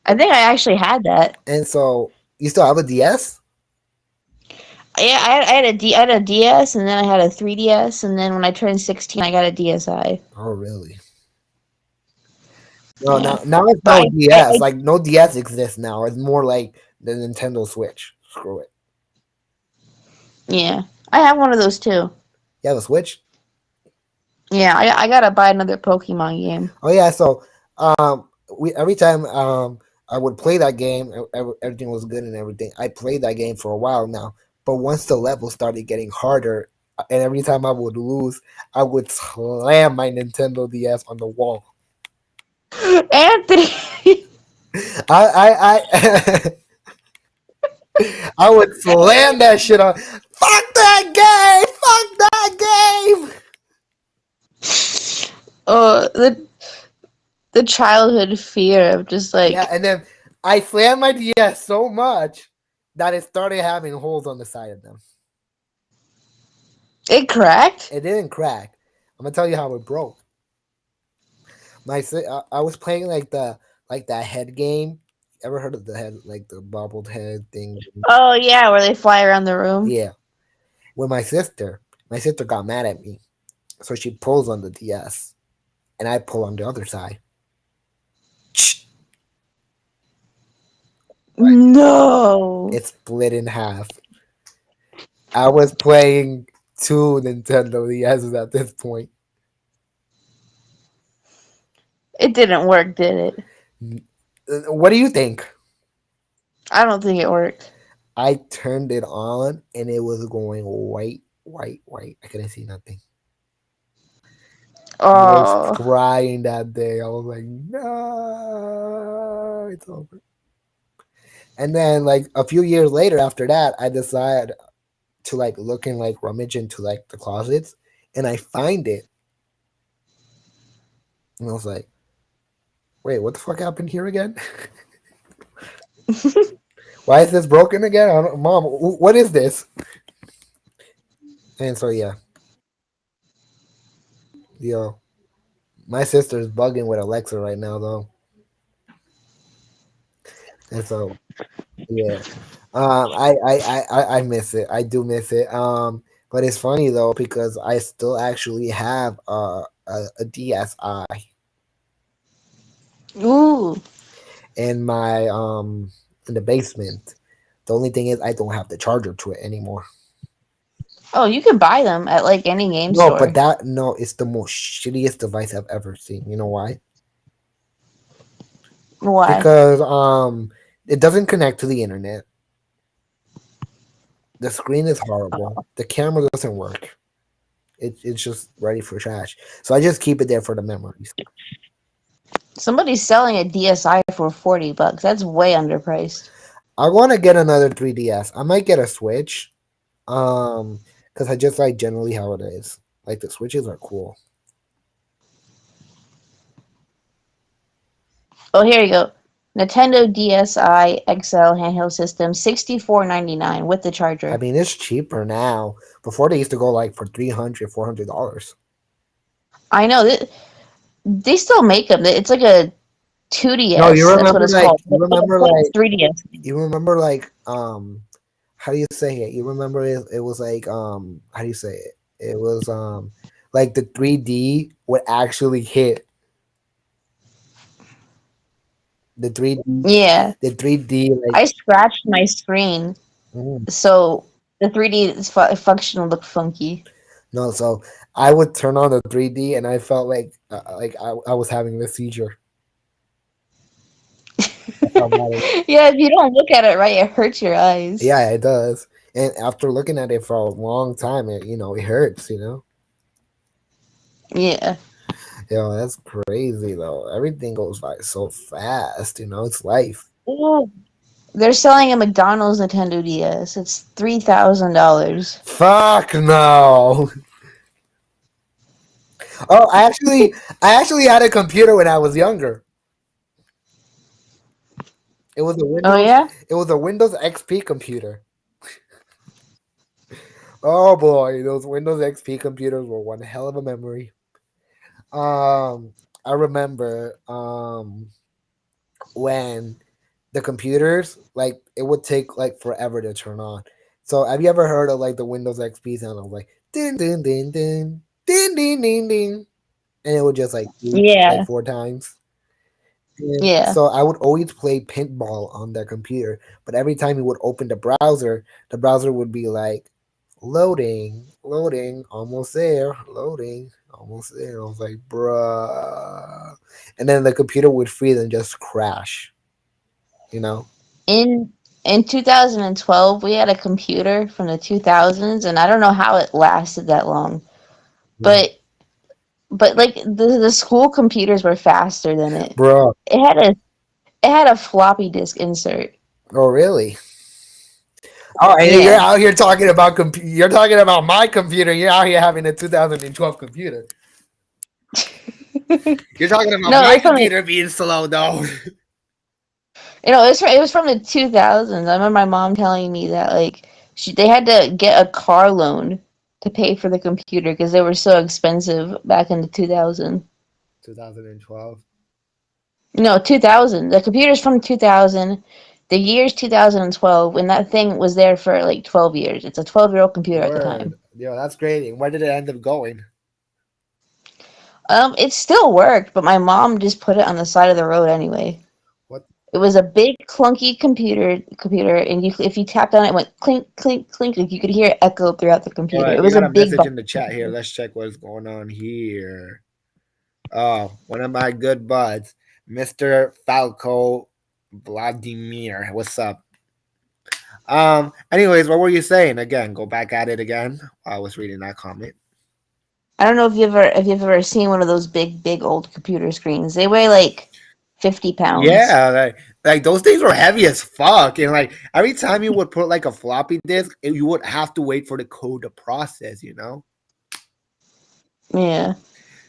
I think I actually had that. And so you still have a DS? Yeah, I had a DS, and then I had a 3DS, and then when I turned 16, I got a DSi. Oh, really? No, Yeah, now it's but no DS. I Like no DS exists now. It's more like the Nintendo Switch. Screw it. yeah, I have one of those too. You have a Switch? Yeah, I gotta buy another Pokemon game. Oh yeah. So we every time I would play that game, everything was good and everything. I played that game for a while now, but once the level started getting harder, and every time I would lose, I would slam my Nintendo DS on the wall. Anthony, I I would slam that shit on. Fuck that game! Fuck that game! oh the childhood fear of just Yeah, like and then I slammed my DS so much that it started having holes on the side of them. it cracked. It didn't crack. I'm gonna tell you how it broke. I was playing like that head game. Ever heard of the head, like the bobbled head thing? Oh yeah, where they fly around the room. Yeah. With my sister. My sister got mad at me, so she pulls on the DS, and I pull on the other side. No, It split in half. I was playing two Nintendo DSs at this point. it didn't work, did it? What do you think? I don't think it worked. I turned it on and it was going white, white, white. I couldn't see nothing. I was Oh, crying that day. I was like, no, it's over. And then like a few years later after that, I decided to like look and like rummage into like the closets and I find it. And I was like, wait, what the fuck happened here again? Why is this broken again? Mom, what is this? And so yeah, yo, my sister's bugging with Alexa right now though, and so yeah, I miss it. I do miss it. But it's funny though because I still actually have a DSi. ooh, in my in the basement. The only thing is I don't have the charger to it anymore. Oh, you can buy them at like any game No, but store. that no, it's the most shittiest device I've ever seen. You know why? Why? Because it doesn't connect to the internet. The screen is horrible. The camera doesn't work. It's just ready for trash. So I just keep it there for the memories. Somebody's selling a DSi for $40. That's way underpriced. I want to get another 3DS. I might get a Switch. Because I just like generally how it is. Like the Switches are cool. Oh, here you go. Nintendo DSi XL handheld system, $64.99 with the I charger. mean, it's cheaper now. Before they used to go like for $300, $400. I know that they still make them. It's like a No, you 2DS. That's what remember it's like called. you remember But it's like 3DS. you remember like how do you say it? You remember it was like how do you say it? It was like the 3D would actually hit the 3D Yeah, the 3D like I scratched my screen, mm. so the 3D function will look funky. No, so I would turn on the 3D and I felt like I was having a seizure. That's how bad it. Yeah, if you don't look at it right, it hurts your eyes. Yeah, it does. And after looking at it for a long time, it hurts. Yeah. That's crazy though. Everything goes by so fast. It's life. Ooh. They're selling a McDonald's Nintendo DS. It's $3,000. Fuck no. Oh, I actually had a computer when I was younger. It was a Oh Windows. yeah? It was a Windows XP computer. Oh boy, those Windows XP computers were one hell of a memory. I remember when the computers like it would take like forever to turn on. So have you ever heard of like the Windows XP sound of like din din din din din din din din, and it would just like beep like Yeah. 4 times. And Yeah. so I would always play pinball on that computer, but every time you would open the browser would be like loading, loading, almost there, loading, almost there. I was like, bruh, and then the computer would freeze and just crash. You know. In 2012, we had a computer from the 2000s, and I don't know how it lasted that long. Yeah. But like the school computers were faster than it. Bro. It had a floppy disk insert. Oh, really? Oh, and you're Yeah. out here talking about you're talking about my computer. You're out here having a 2012 computer. You're talking about No, my it's from the, computer being slow, though. it was from the 2000s. I remember my mom telling me that like they had to get a car loan to pay for the computer because they were so expensive back in the 2000. 2012. No, 2000. The computer's from 2000. The year's 2012 when that thing was there for like 12 years. It's a 12-year-old computer at the time. Word. Yo, that's great. And where did it end up going? It still worked, but my mom just put it on the side of the road anyway. What? It was a big clunky computer, and if you tapped on it, it went clink, clink, clink. Like you could hear it echo throughout the All computer. right, It we was a got a big message box. in the chat here. Let's check what's going on here. Oh, one of my good buds, Mr. Falco Vladimir. What's up? Anyways, what were you saying? Again, go back at it again. I was reading that comment. I don't know if you've ever seen one of those big old computer screens. They weigh like 50 pounds. Yeah, like those things were heavy as fuck, and like every time you would put like a floppy disk, you would have to wait for the code to process. Yeah.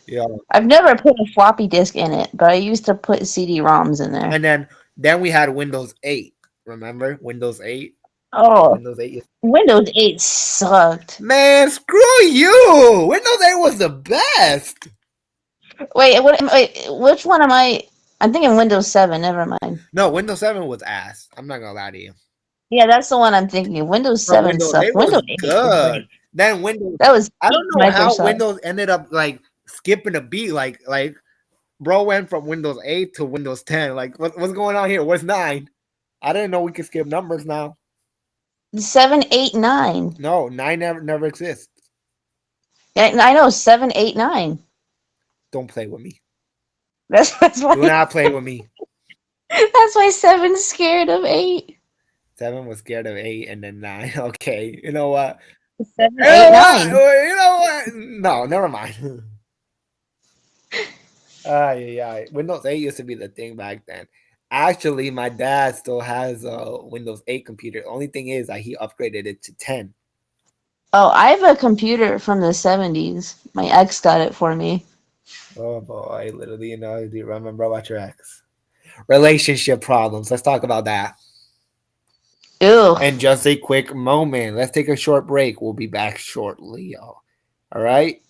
Yeah. I've never put a floppy disk in it, but I used to put CD-ROMs in there. And then we had Windows 8. Remember Windows 8? Oh, Windows 8. Windows 8 sucked. Man, screw you! Windows 8 was the best. Wait, which one am I? I'm thinking Windows 7. Never mind. No, Windows 7 was ass. I'm not gonna lie to you. Yeah, that's the one I'm thinking. Windows But 7 Windows sucked. 8 was Windows 8 was good. great. Then Windows. That was I peak don't know how Microsoft. Windows ended up like skipping a beat. Like Bro went from Windows 8 to Windows 10. Like, what's going on here? What's 9? I didn't know we could skip numbers now. 7, 8, 9. No, 9 never exists. Yeah, I know 7, 8, 9. Don't play with me. That's Do why not play with me. that's why 7's scared of 8. 7 was scared of 8 and then 9. Okay, you know what? 7, You 8, know what? 9. You know what? No, never mind. Yeah. Windows 8 used to be the thing back then. Actually, my dad still has a Windows 8 computer. The only thing is that he upgraded it to 10. Oh, I have a computer from the 70s. My ex got it for me. Oh boy, literally, do you remember about your ex? Relationship problems. Let's talk about that. Ew. And just a quick moment. Let's take a short break. We'll be back shortly, y'all. All right?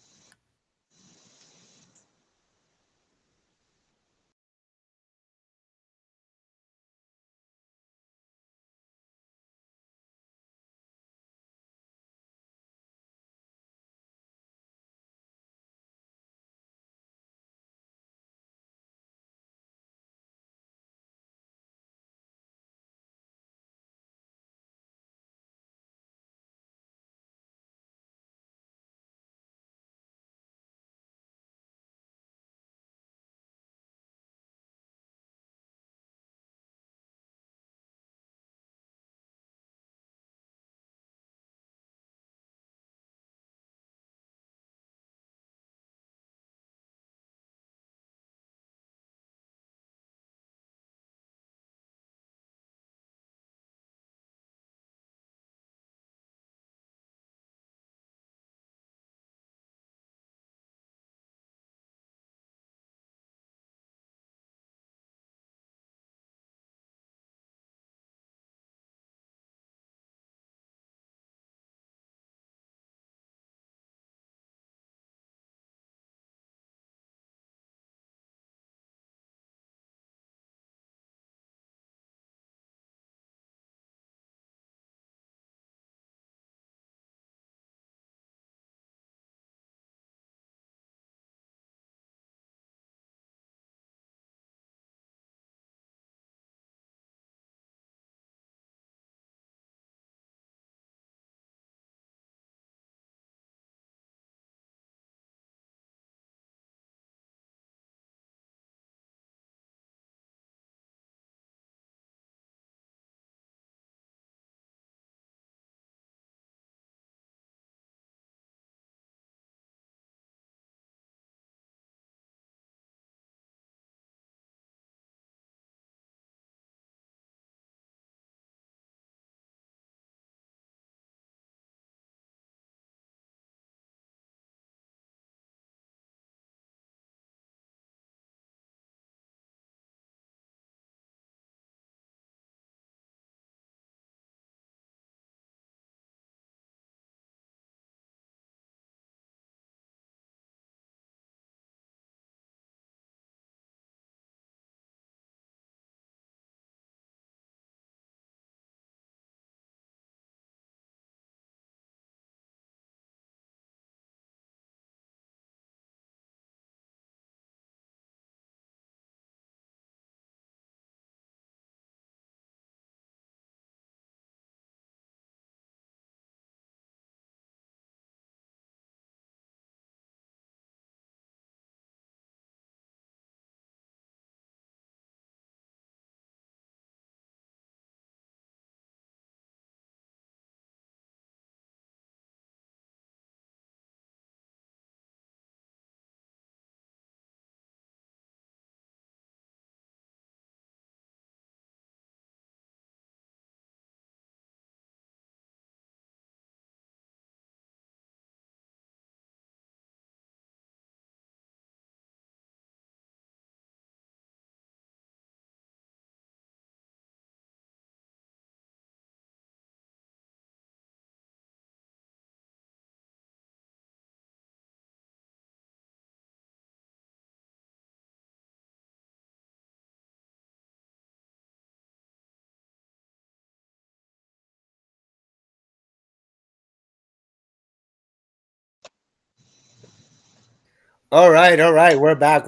All right. We're back.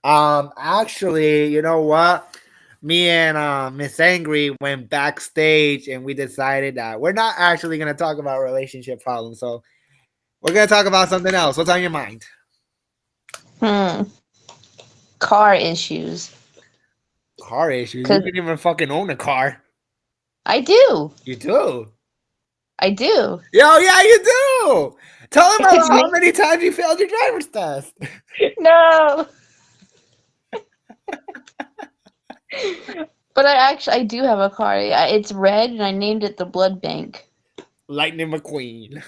Actually, you know what? Me and Miss Sangre went backstage and we decided that we're not actually gonna talk about relationship problems. So we're gonna talk about something else. What's on your mind? Hmm. Car issues. Car issues. You Cause didn't even fucking own a car. I do. You do. I do. Yo, yeah, you do. Tell him It's about how me. many times you failed your driver's test. No. But I do have a car. It's red, and I named it the Blood Bank. Lightning McQueen.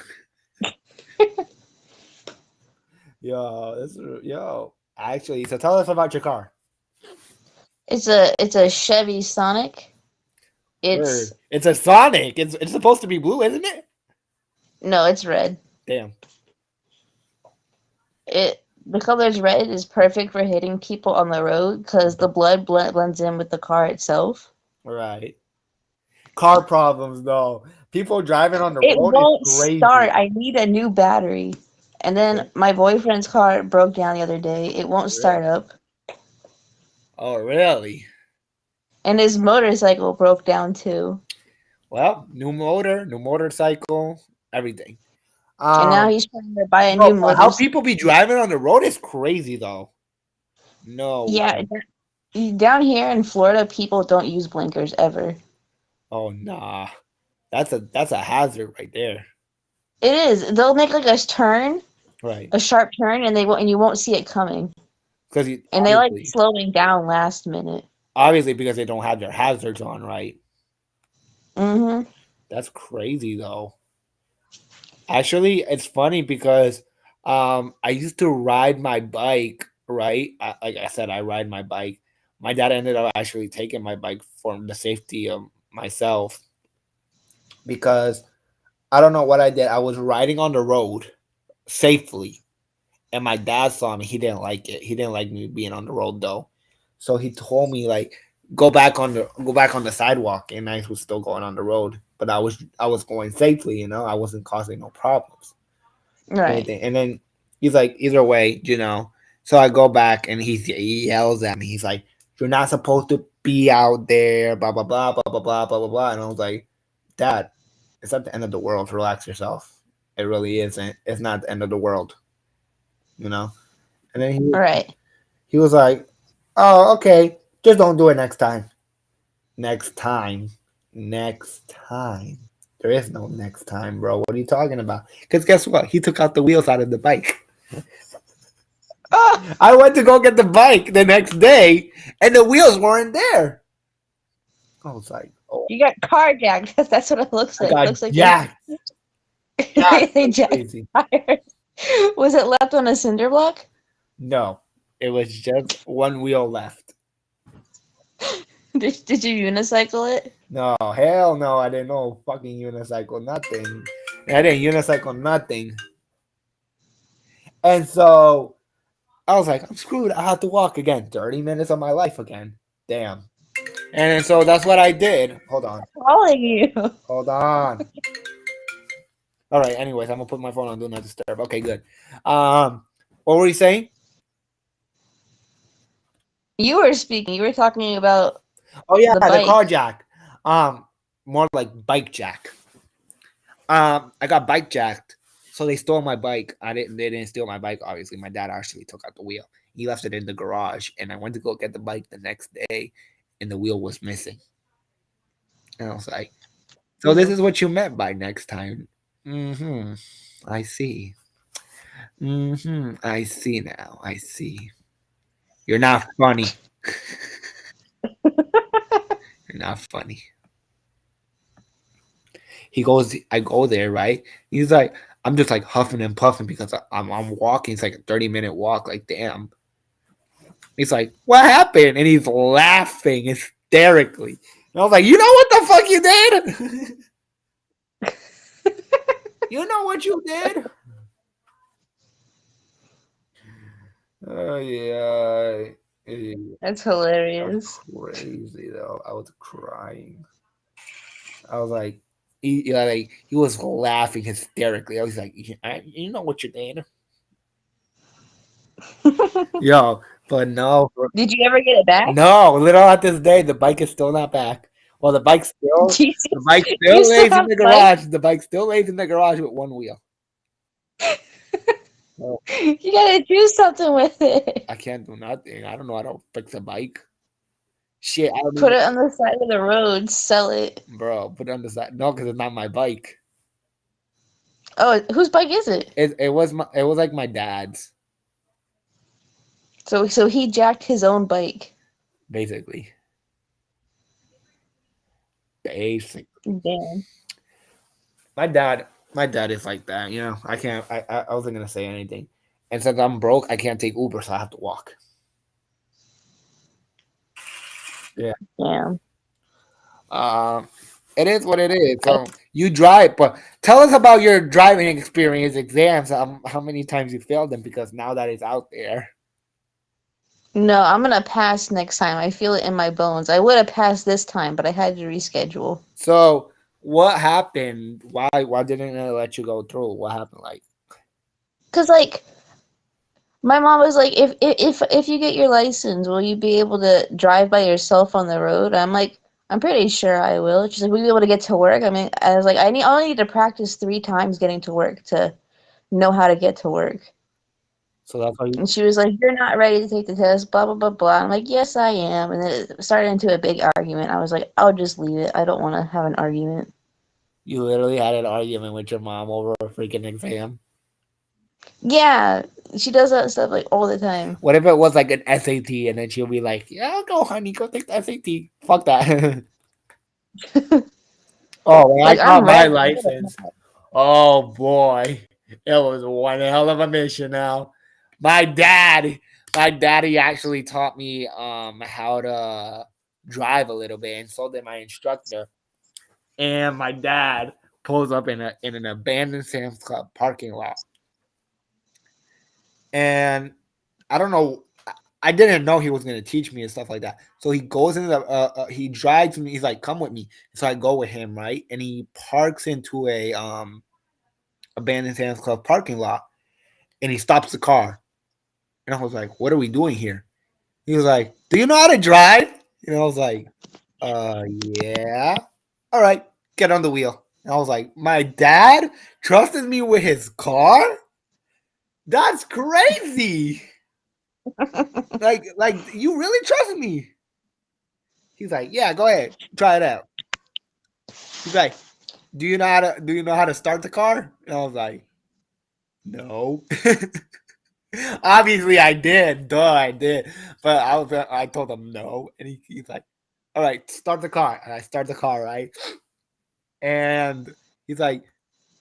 Yo. Actually, so tell us about your car. It's a Chevy Sonic. It's Word. It's a Sonic. It's supposed to be blue, isn't it? no, it's red. Damn. The color's red is perfect for hitting people on the road because the blood blends in with the car itself. Right. Car problems though. People driving on the It road is won't crazy. start. I need a new battery. And then my boyfriend's car broke down the other day. It won't start up. Oh, really? And his motorcycle broke down too. Well, new motor, new motorcycle, everything. And now Um, he's trying to buy a bro, new but how motorcycle. people be driving on the road is crazy though. No Yeah, way. down here in Florida, people don't use blinkers ever. Oh nah. That's a hazard right there. It is. They'll make like a turn, Right. a sharp turn, and you won't see it coming. Because you And they like slowing down last minute. obviously because they don't have their hazards on, right? Mm-hmm. That's crazy though. Actually, it's funny because I used to ride my bike, right? Like I said, I ride my bike. My dad ended up actually taking my bike for the safety of myself because I don't know what I did. I was riding on the road safely, and my dad saw me. He didn't like it. He didn't like me being on the road though. So he told me like go back on the sidewalk, and I was still going on the road. But I was going safely, I wasn't causing no problems. Right. Anything. And then he's like, either way, So I go back and he yells at me. He's like, "You're not supposed to be out there, blah blah blah blah blah blah blah blah blah." And I was like, "Dad, it's not the end of the world. Relax yourself. It really isn't. It's not the end of the world, you know." And then Right. he was like, "Oh, okay. Just don't do it next time. Next time. Next time. There is no next time, bro. What are you talking about? Because guess what? He took out the wheels out of the bike. Oh, I went to go get the bike the next day, and the wheels weren't there. I was like, oh, you got carjacked. That's what it looks I like. got Looks like jacked. Jacked they like jacked crazy. tires. Was it left on a cinder block? No, it was just one wheel left. Did you unicycle it? No, hell no. I didn't know fucking unicycle nothing. I didn't unicycle nothing. And so I was like, I'm screwed. I have to walk again. 30 minutes of my life again. Damn. And so that's what I did. Hold on. Calling you. Hold on. All right. Anyways, I'm gonna put my phone on do not disturb. Okay, good. What were you saying? You were speaking. You were talking about Oh yeah, the the car bike. jack. More like bike jack. I got bike jacked. So they stole my bike. They didn't steal my bike, obviously. My dad actually took out the wheel. He left it in the garage, and I went to go get the bike the next day, and the wheel was missing. And I was like, so this is what you meant by next time. Mm-hmm. I see. Mm-hmm. I see now. I see. You're not funny. You're not funny. He goes, I go there, right? He's like, I'm just like huffing and puffing because I'm walking. It's like a 30-minute walk. Like, damn. He's like, what happened? And he's laughing hysterically. And I was like, you know what the fuck you did? You know what you did? Oh, yeah. That's That was hilarious. crazy, though. I was crying. I was like, he was laughing hysterically. I was like, you know what you did? Yo, But no, Did you ever get it back? no, little at this day, the bike is still not back. Well, the Jesus, bike you still still lays in have the the bike? garage. The bike still lays in the garage with one wheel. So You gotta do something with it. I can't do nothing. I don't know how to fix a bike. Shit, I don't Put even, it on the side of the road, sell it. bro. Put it on the side. No, because it's not my bike. Oh, whose bike is it? It was like my dad's, So he jacked his own bike. basically. Basic. Damn. My dad, my dad is like that. You know, I can't. I wasn't gonna say anything. And since I'm broke, I can't take Uber, so I have to walk. Yeah. Damn. Um, it is what it is. So you drive, but tell us about your driving experience, exams. How many times you failed them? Because now that it's out there. No, I'm gonna pass next time. I feel it in my bones. I would have passed this time, but I had to reschedule. So what happened? Why didn't it let you go through? What happened? Like, Cause like my mom was like, if you get your license, will you be able to drive by yourself on the road? I'm like, I'm pretty sure I will. She's like, will you be able to get to work? I mean, I was like, I only need to practice 3 times getting to work to know how to get to work. so that's why you. And she was like, you're not ready to take the test, blah blah blah blah. I'm like, yes, I am. And then it started into a big argument. I was like, I'll just leave it. I don't want to have an argument. You literally had an argument with your mom over a freaking exam. Yeah, she does that stuff like all the time. What if it was like an SAT and then she'll be like, "Yeah, go, honey, go take the SAT." Fuck that. Oh, when I Like I'm got my ready. license, oh boy, it was one hell of a mission. Now, my dad, my daddy actually taught me how to drive a little bit, and so did my instructor. And my dad pulls up in an abandoned Sam's Club parking lot, and I don't know. I didn't know he was going to teach me and stuff like that. So he goes into the, he drives me. He's like, "Come with me." So I go with him, right? And he parks into a abandoned Sam's Club parking lot, and he stops the car. And I was like, "What are we doing here?" He was like, "Do you know how to drive?" And I was like, yeah. All right, get on the wheel." And I was like, "My dad trusted me with his car? That's crazy! Like you really trust me?" He's like, "Yeah, go ahead, try it out." He's like, do you know how to start the car?" And I was like, "No." Obviously, I did. Duh, I did. But I told him no, and he's like, "All right, start the car." And I start the car, right? And he's like,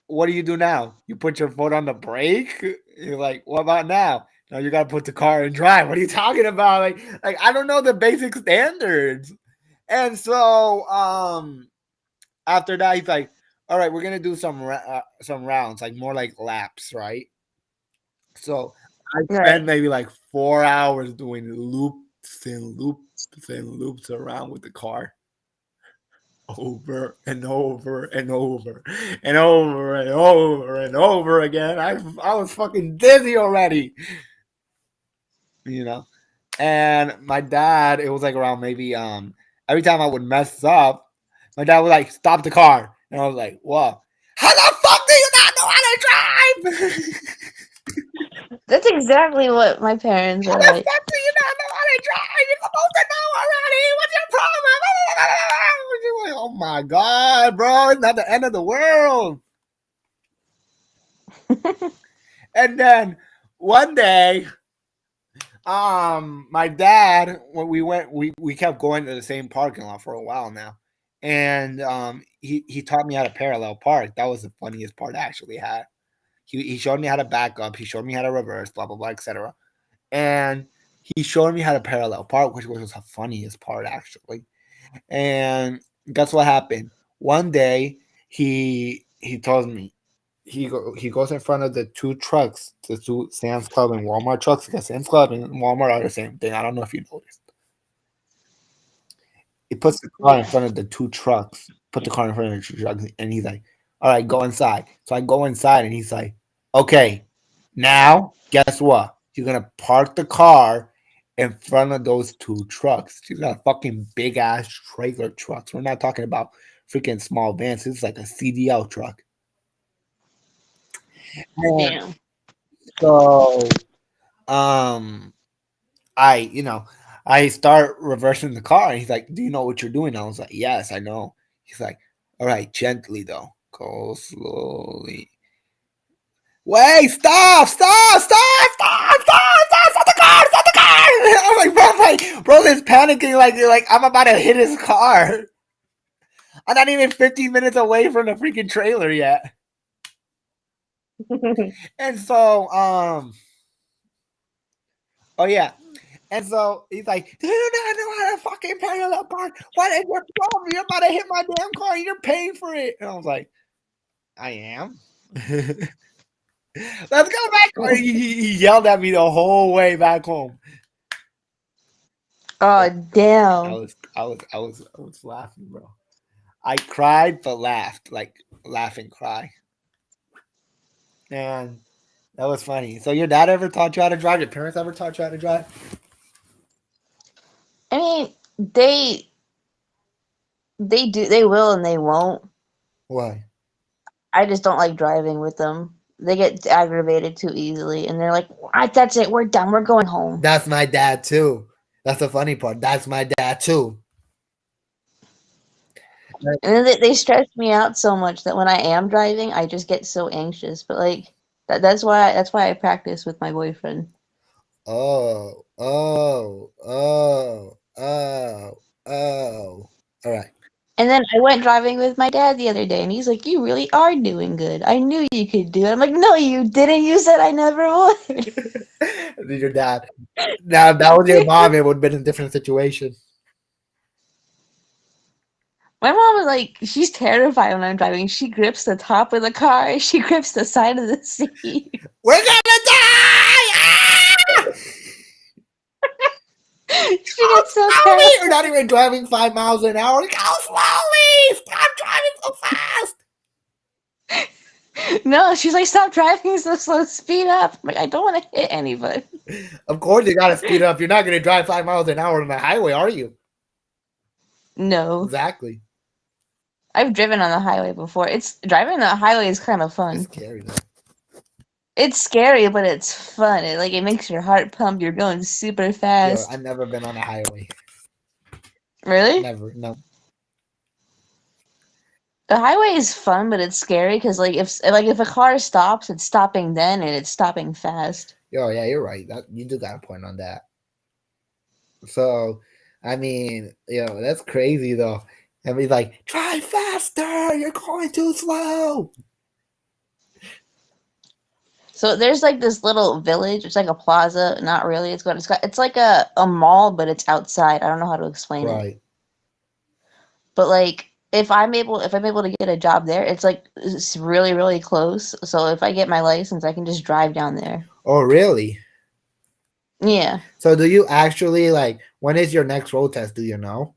"What do you do now? You put your foot on the brake?" You're like, "What about now?" "No, you gotta put the car in drive." What are you talking about? Like I don't know the basic standards. And so after that, he's like, "All right, we're gonna do some rounds, like more like laps, right?" So I spent Right. maybe like 4 hours doing loops and loops and loops around with the car, over and over and over and over and over and over again. I was fucking dizzy already, you know. And my dad, it was like around maybe every time I would mess up, my dad would like stop the car, and I was like, "What? How the fuck do you not know how to drive?" That's exactly what my parents "How are the like. fuck do you not know how to drive? You're supposed to know already. What's your problem?" Oh my god, bro! It's not the end of the world. And then one day, my dad, when we kept going to the same parking lot for a while now, and he taught me how to parallel park. That was the funniest part I actually had. He showed me how to back up. He showed me how to reverse, blah blah blah, etc. And he showed me how to parallel park, which was the funniest part actually. And guess what happened? One day he told me, he goes in front of the two trucks, the two Sam's Club and Walmart trucks, because Sam's Club and Walmart are the same thing. I don't know if you noticed. He puts the car in front of the two trucks, put the car in front of the two trucks, and he's like, "All right, go inside." So I go inside, and he's like, "Okay, now guess what? You're gonna park the car in front of those two trucks. She's got fucking big ass trailer trucks. We're not talking about freaking small vans. It's like a CDL truck. And Damn. so, um, I start reversing the car, and he's like, "Do you know what you're doing?" I was like, "Yes, I know." He's like, "All right, gently though, go slowly." Wait! Stop the car! Stop the car! I'm like, bro, is panicking like I'm about to hit his car. I'm not even 15 minutes away from the freaking trailer yet. And so, oh yeah. And so he's like, "Do you not know how to fucking parallel park? What is your problem? You're about to hit my damn car and you're paying for it." And I was like, "I am." Let's go back. He yelled at me the whole way back home. Oh damn. I was laughing, bro. I cried but laughed, like laugh and cry. And that was funny. So your dad ever taught you how to drive? Your parents ever taught you how to drive? I mean, they will and they won't. Why? I just don't like driving with them. They get aggravated too easily, and they're like, "What? That's it. We're done. We're going home." That's my dad too. That's the funny part. That's my dad too. And then they stress me out so much that when I am driving, I just get so anxious. But like that's why I practice with my boyfriend. Oh, oh, oh, oh, oh. All right. And then I went driving with my dad the other day, and he's like, "You really are doing good. I knew you could do it." I'm like, "No, you didn't. You said I never would." Your dad. Now, if that was your mom, it would have been a different situation. My mom is like, she's terrified when I'm driving. She grips the top of the car. She grips the side of the seat. We're gonna die! Ah! She Go gets so slowly! terrified. We're not even driving 5 miles an hour. Go slowly! Stop driving so fast! No, she's like, "Stop driving so slow. Speed up." I'm like, I don't want to hit anybody. Of course, you gotta speed up. You're not gonna drive 5 miles an hour on the highway, are you? No, Exactly. I've driven on the highway before. It's driving on the highway is kind of It's fun. scary though. It's scary, but it's fun. It makes your heart pump. You're going super Yo, fast. I've never been on a highway. Really? Never. No. The highway is fun, but it's scary because if a car stops, it's stopping then and it's stopping fast. Yo, yeah, you're right. That you do got a point on that. So, I mean, that's crazy though. And he's like, drive faster. You're going too slow. So there's like this little village. It's like a plaza. Not really. It's like a mall, but it's outside. I don't know how to explain it. Right. But like if I'm able to get a job there, it's really really close. So if I get my license, I can just drive down there. Oh, really? Yeah. So, do you actually when is your next road test? Do you know?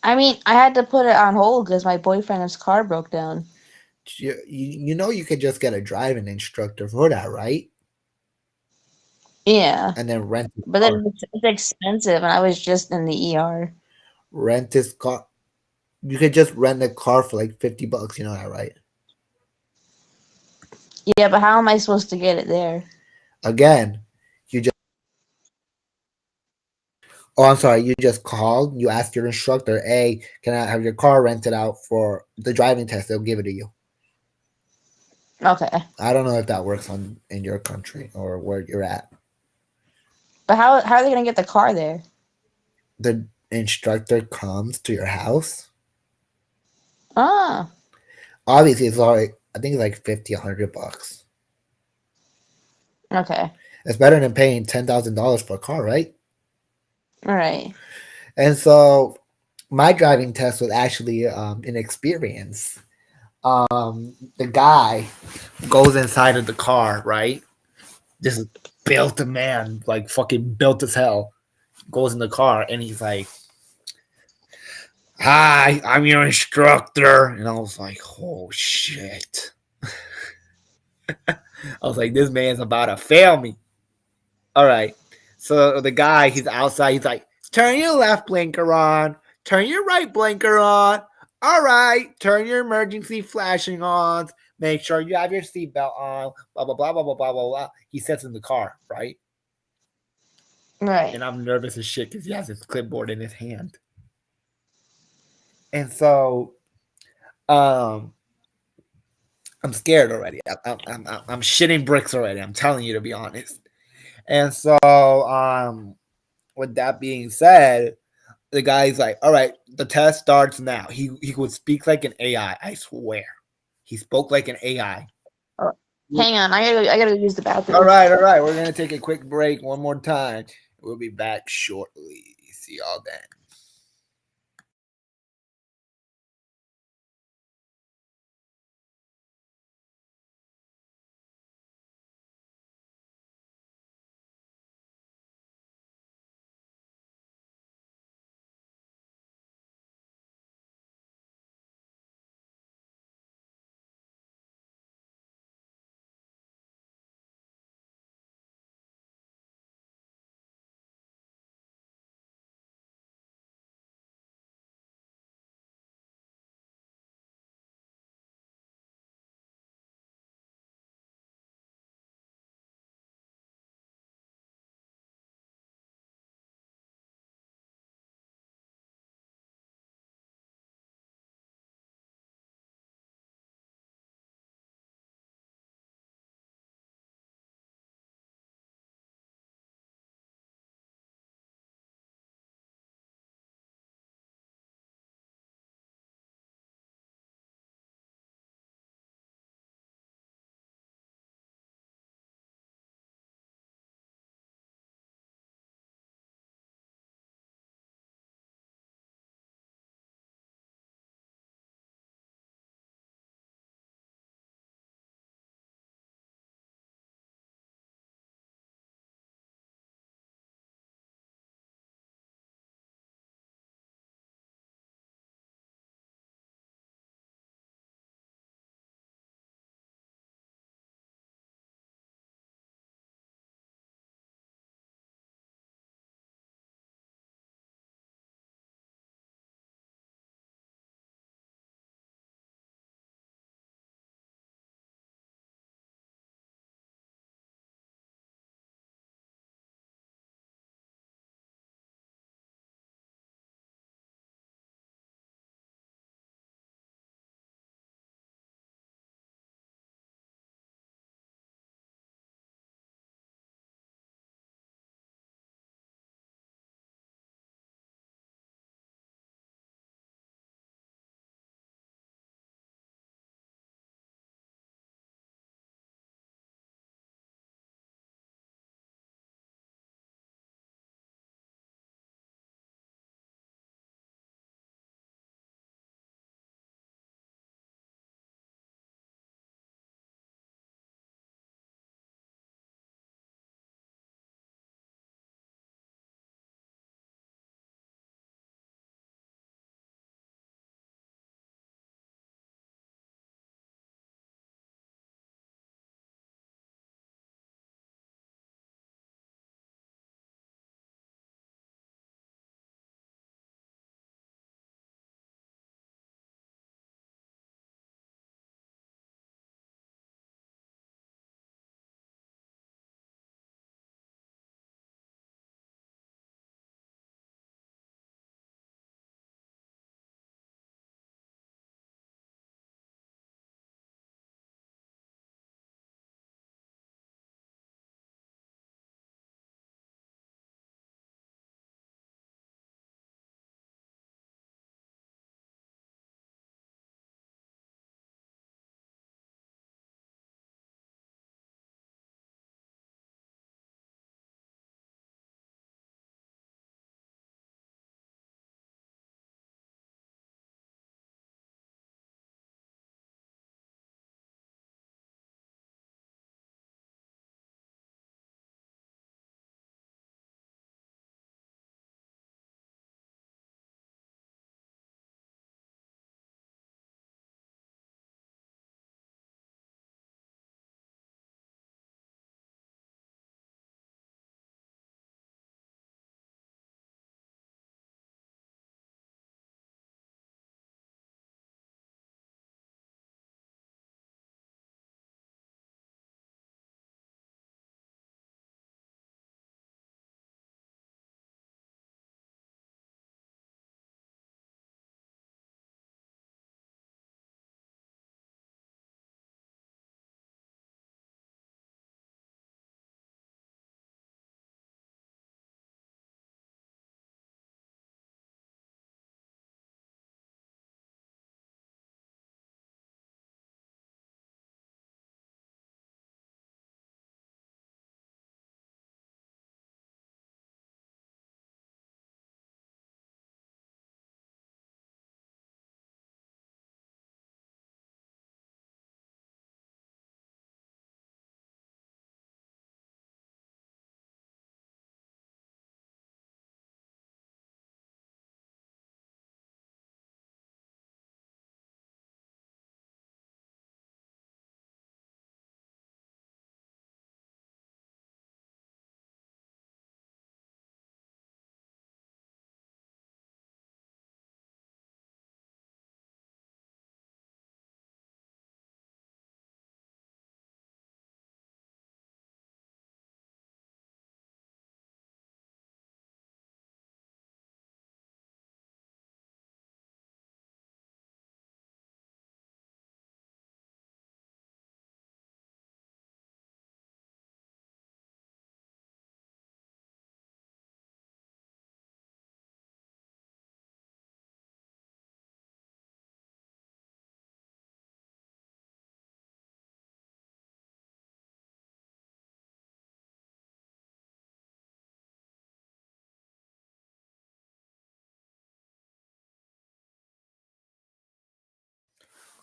I mean, I had to put it on hold because my boyfriend's car broke down. You could just get a driving instructor for that, right? Yeah. And then rent his But car. then it's expensive, and I was just in the ER. Rent his car. You could just rent a car for like $50. You know that, right? Yeah, but how am I supposed to get it there? Again, you just. Oh, I'm sorry. You just called. You asked your instructor, "Hey, can I have your car rented out for the driving test?" They'll give it to you. Okay. I don't know if that works in your country or where you're at. But how are they gonna get the car there? The instructor comes to your house. Ah. Obviously, it's like I think it's like $50, $100. Okay. It's better than paying $10,000 for a car, right? All right. And so, my driving test was actually an experience. The guy goes inside of the car, right? This built a man, like fucking built as hell. Goes in the car and he's like, "Hi, I'm your instructor." And I was like, "Oh shit." I was like, "This man's about to fail me." All right. So the guy, he's outside. He's like, turn your left blinker on. Turn your right blinker on. All right. Turn your emergency flashing on. Make sure you have your seatbelt on. Blah, blah, blah, blah, blah, blah, blah, blah. He sits in the car, right? Right. And I'm nervous as shit because he has his clipboard in his hand. And so I'm scared already. I'm shitting bricks already. I'm telling you, to be honest. And so with that being said, the guy's like, all right, the test starts now. He would speak like an AI, I swear. He spoke like an AI. Oh, hang on, I gotta use the bathroom. All right. We're gonna take a quick break one more time. We'll be back shortly. See y'all then.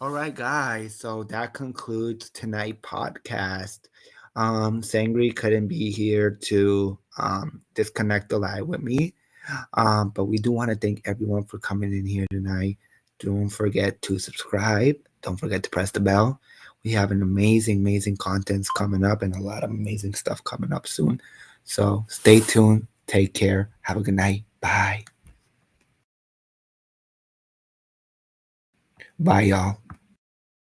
All right, guys. So that concludes tonight podcast. Sangre couldn't be here to disconnect the live with me. But we do want to thank everyone for coming in here tonight. Don't forget to subscribe. Don't forget to press the bell. We have an amazing, amazing contents coming up and a lot of amazing stuff coming up soon. So stay tuned. Take care. Have a good night. Bye. Bye, y'all.